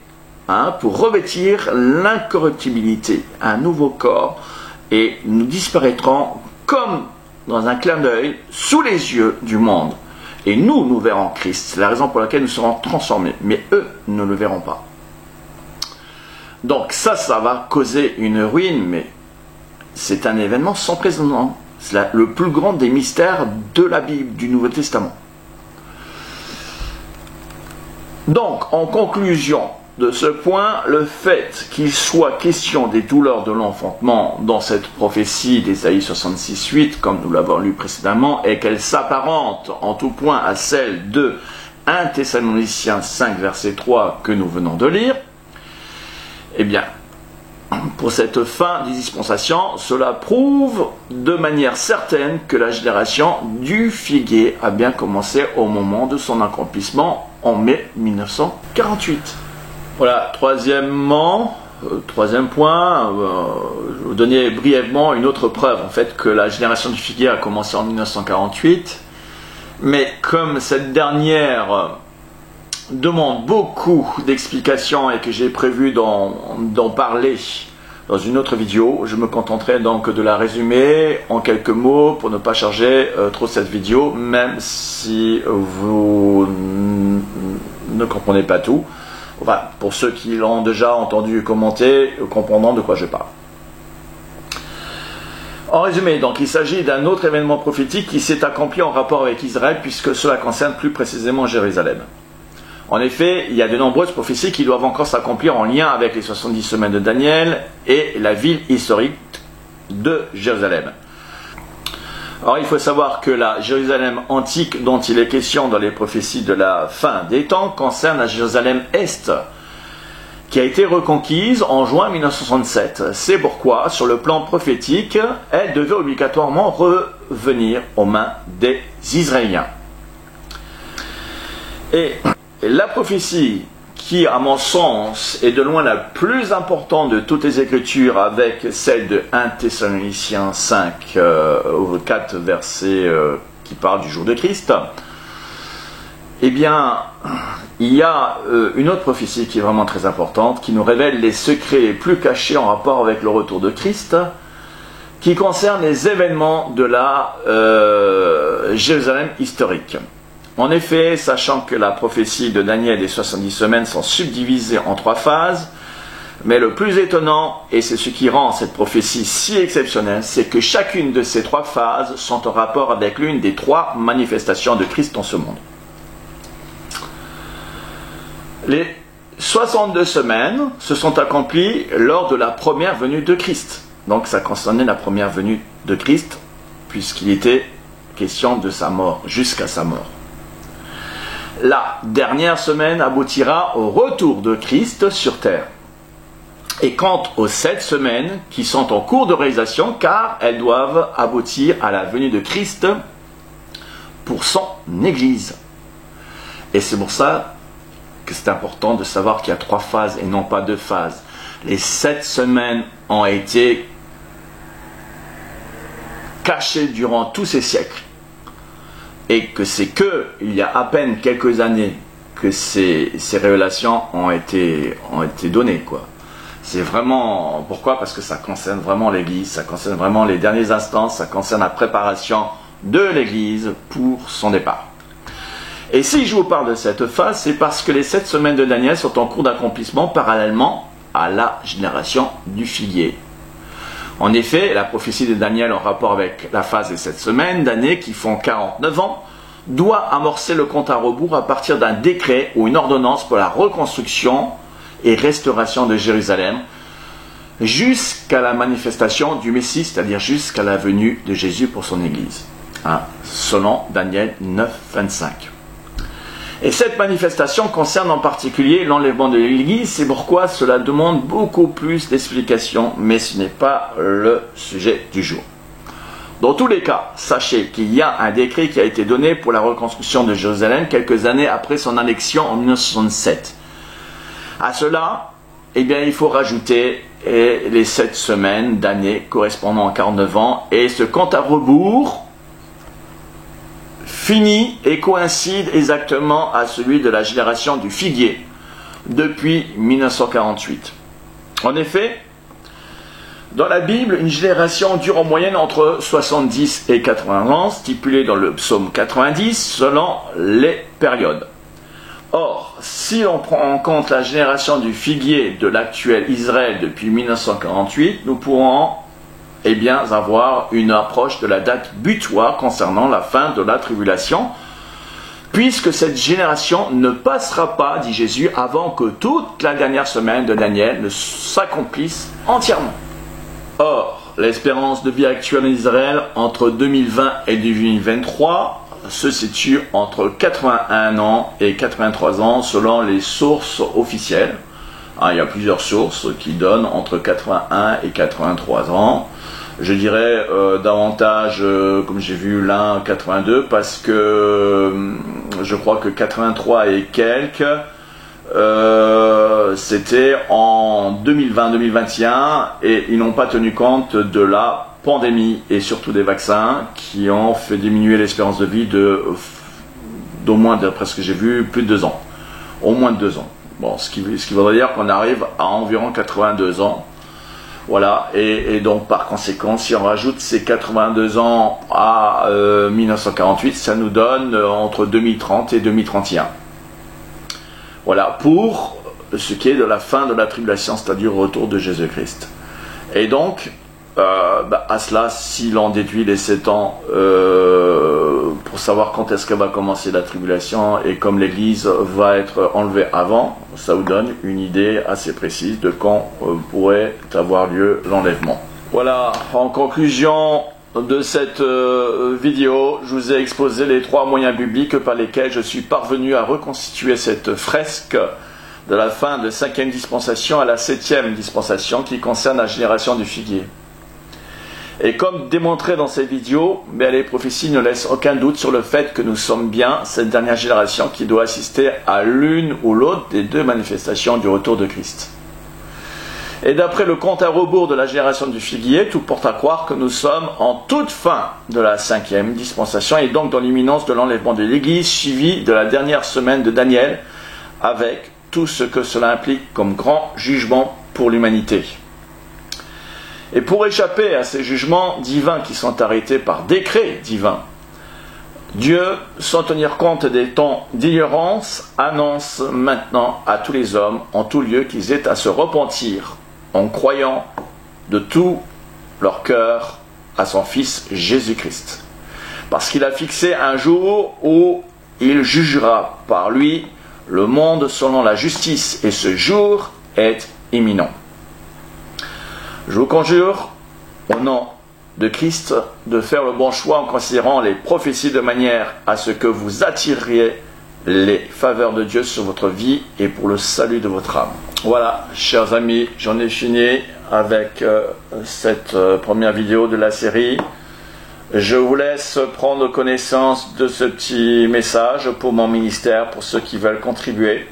pour revêtir l'incorruptibilité, un nouveau corps, et nous disparaîtrons comme dans un clin d'œil sous les yeux du monde. Et nous verrons Christ. C'est la raison pour laquelle nous serons transformés. Mais eux ne le verront pas. Donc ça va causer une ruine, mais c'est un événement sans précédent. C'est le plus grand des mystères de la Bible, du Nouveau Testament. Donc, en conclusion de ce point, le fait qu'il soit question des douleurs de l'enfantement dans cette prophétie d'Ésaïe 66:8, comme nous l'avons lu précédemment, et qu'elle s'apparente en tout point à celle de 1 Thessaloniciens 5, verset 3 que nous venons de lire, eh bien, pour cette fin des dispensations, cela prouve de manière certaine que la génération du figuier a bien commencé au moment de son accomplissement en mai 1948. Voilà, troisième point, je vais vous donner brièvement une autre preuve, en fait, que la génération du figuier a commencé en 1948, mais comme cette dernière demande beaucoup d'explications et que j'ai prévu d'en parler dans une autre vidéo, je me contenterai donc de la résumer en quelques mots pour ne pas charger trop cette vidéo, même si vous ne comprenez pas tout. Enfin, pour ceux qui l'ont déjà entendu commenter, comprendront de quoi je parle. En résumé, donc, il s'agit d'un autre événement prophétique qui s'est accompli en rapport avec Israël, puisque cela concerne plus précisément Jérusalem. En effet, il y a de nombreuses prophéties qui doivent encore s'accomplir en lien avec les 70 semaines de Daniel et la ville historique de Jérusalem. Alors, il faut savoir que la Jérusalem antique dont il est question dans les prophéties de la fin des temps concerne la Jérusalem Est, qui a été reconquise en juin 1967. C'est pourquoi, sur le plan prophétique, elle devait obligatoirement revenir aux mains des Israéliens. Et la prophétie qui, à mon sens, est de loin la plus importante de toutes les Écritures, avec celle de 1 Thessaloniciens 5, 4 versets qui parlent du jour de Christ, eh bien, il y a une autre prophétie qui est vraiment très importante, qui nous révèle les secrets les plus cachés en rapport avec le retour de Christ, qui concerne les événements de la Jérusalem historique. En effet, sachant que la prophétie de Daniel des 70 semaines sont subdivisées en 3 phases, mais le plus étonnant, et c'est ce qui rend cette prophétie si exceptionnelle, c'est que chacune de ces 3 phases sont en rapport avec l'une des 3 manifestations de Christ dans ce monde. Les 62 semaines se sont accomplies lors de la première venue de Christ. Donc ça concernait la première venue de Christ, puisqu'il était question de sa mort, jusqu'à sa mort. La dernière semaine aboutira au retour de Christ sur terre. Et quant aux 7 semaines qui sont en cours de réalisation, car elles doivent aboutir à la venue de Christ pour son Église. Et c'est pour ça que c'est important de savoir qu'il y a 3 phases et non pas 2 phases. Les 7 semaines ont été cachées durant tous ces siècles. Et que c'est que il y a à peine quelques années que ces révélations ont été données, quoi. C'est vraiment... Pourquoi? Parce que ça concerne vraiment l'Église, ça concerne vraiment les derniers instants, ça concerne la préparation de l'Église pour son départ. Et si je vous parle de cette phase, c'est parce que les 7 semaines de Daniel sont en cours d'accomplissement parallèlement à la génération du figuier. En effet, la prophétie de Daniel en rapport avec la phase des 7 semaines d'années qui font 49 ans doit amorcer le compte à rebours à partir d'un décret ou une ordonnance pour la reconstruction et restauration de Jérusalem jusqu'à la manifestation du Messie, c'est-à-dire jusqu'à la venue de Jésus pour son Église, selon Daniel 9, 25. Et cette manifestation concerne en particulier l'enlèvement de l'Église, c'est pourquoi cela demande beaucoup plus d'explications, mais ce n'est pas le sujet du jour. Dans tous les cas, sachez qu'il y a un décret qui a été donné pour la reconstruction de Jérusalem quelques années après son annexion en 1967. À cela, eh bien, il faut rajouter les 7 semaines d'années correspondant à 49 ans, et ce compte à rebours finit et coïncide exactement à celui de la génération du figuier, depuis 1948. En effet, dans la Bible, une génération dure en moyenne entre 70 et 80 ans, stipulé dans le psaume 90, selon les périodes. Or, si l'on prend en compte la génération du figuier de l'actuel Israël depuis 1948, nous pourrons avoir une approche de la date butoir concernant la fin de la tribulation, puisque cette génération ne passera pas, dit Jésus, avant que toute la dernière semaine de Daniel ne s'accomplisse entièrement. Or, l'espérance de vie actuelle en Israël entre 2020 et 2023 se situe entre 81 ans et 83 ans selon les sources officielles. Il y a plusieurs sources qui donnent entre 81 et 83 ans. Je dirais davantage, comme j'ai vu l'un, 82, parce que je crois que 83 et quelques c'était en 2020-2021 et ils n'ont pas tenu compte de la pandémie et surtout des vaccins qui ont fait diminuer l'espérance de vie d'au moins, d'après ce que j'ai vu, plus de 2 ans. Au moins de 2 ans. Bon, ce qui voudrait dire qu'on arrive à environ 82 ans. Voilà, et donc par conséquent, si on rajoute ces 82 ans à 1948, ça nous donne entre 2030 et 2031. Voilà, pour ce qui est de la fin de la tribulation, c'est-à-dire le retour de Jésus-Christ. Et donc, à cela, si l'on déduit les 7 ans pour savoir quand est-ce qu'elle va commencer la tribulation et comme l'Église va être enlevée avant, ça vous donne une idée assez précise de quand pourrait avoir lieu l'enlèvement. Voilà, en conclusion de cette vidéo, je vous ai exposé les 3 moyens bibliques par lesquels je suis parvenu à reconstituer cette fresque de la fin de 5e dispensation à la 7e dispensation qui concerne la génération du figuier. Et comme démontré dans cette vidéo, les prophéties ne laissent aucun doute sur le fait que nous sommes bien cette dernière génération qui doit assister à l'une ou l'autre des 2 manifestations du retour de Christ. Et d'après le compte à rebours de la génération du figuier, tout porte à croire que nous sommes en toute fin de la 5e dispensation et donc dans l'imminence de l'enlèvement de l'Église, suivi de la dernière semaine de Daniel, avec tout ce que cela implique comme grand jugement pour l'humanité. Et pour échapper à ces jugements divins qui sont arrêtés par décret divin, Dieu, sans tenir compte des temps d'ignorance, annonce maintenant à tous les hommes, en tout lieu, qu'ils aient à se repentir en croyant de tout leur cœur à son Fils Jésus-Christ. Parce qu'il a fixé un jour où il jugera par lui le monde selon la justice, et ce jour est imminent. Je vous conjure, au nom de Christ, de faire le bon choix en considérant les prophéties de manière à ce que vous attiriez les faveurs de Dieu sur votre vie et pour le salut de votre âme. Voilà, chers amis, j'en ai fini avec cette première vidéo de la série. Je vous laisse prendre connaissance de ce petit message pour mon ministère, pour ceux qui veulent contribuer.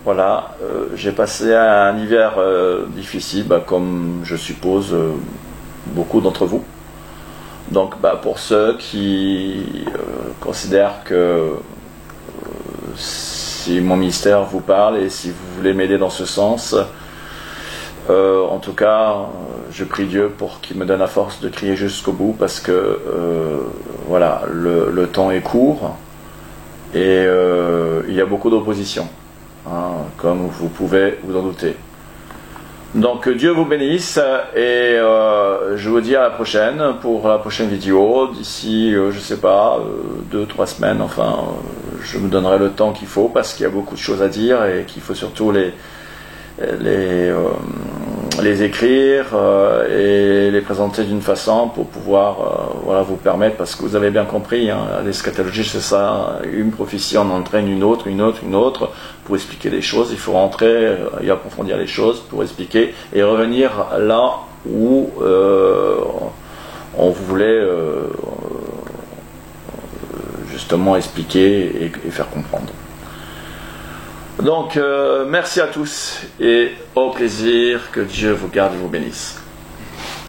Voilà, j'ai passé un hiver difficile, comme je suppose beaucoup d'entre vous. Donc pour ceux qui considèrent que si mon ministère vous parle et si vous voulez m'aider dans ce sens, en tout cas, je prie Dieu pour qu'il me donne la force de crier jusqu'au bout, parce que voilà, le temps est court et il y a beaucoup d'opposition. Comme vous pouvez vous en douter. Donc Dieu vous bénisse et je vous dis à la prochaine pour la prochaine vidéo. D'ici, je sais pas, 2-3 semaines, enfin, je me donnerai le temps qu'il faut parce qu'il y a beaucoup de choses à dire et qu'il faut surtout les écrire et les présenter d'une façon pour pouvoir voilà, vous permettre, parce que vous avez bien compris, l'eschatologie c'est ça, une prophétie en entraîne une autre, pour expliquer les choses, il faut rentrer et approfondir les choses pour expliquer et revenir là où on voulait justement expliquer et faire comprendre. Donc, merci à tous et au plaisir, que Dieu vous garde et vous bénisse.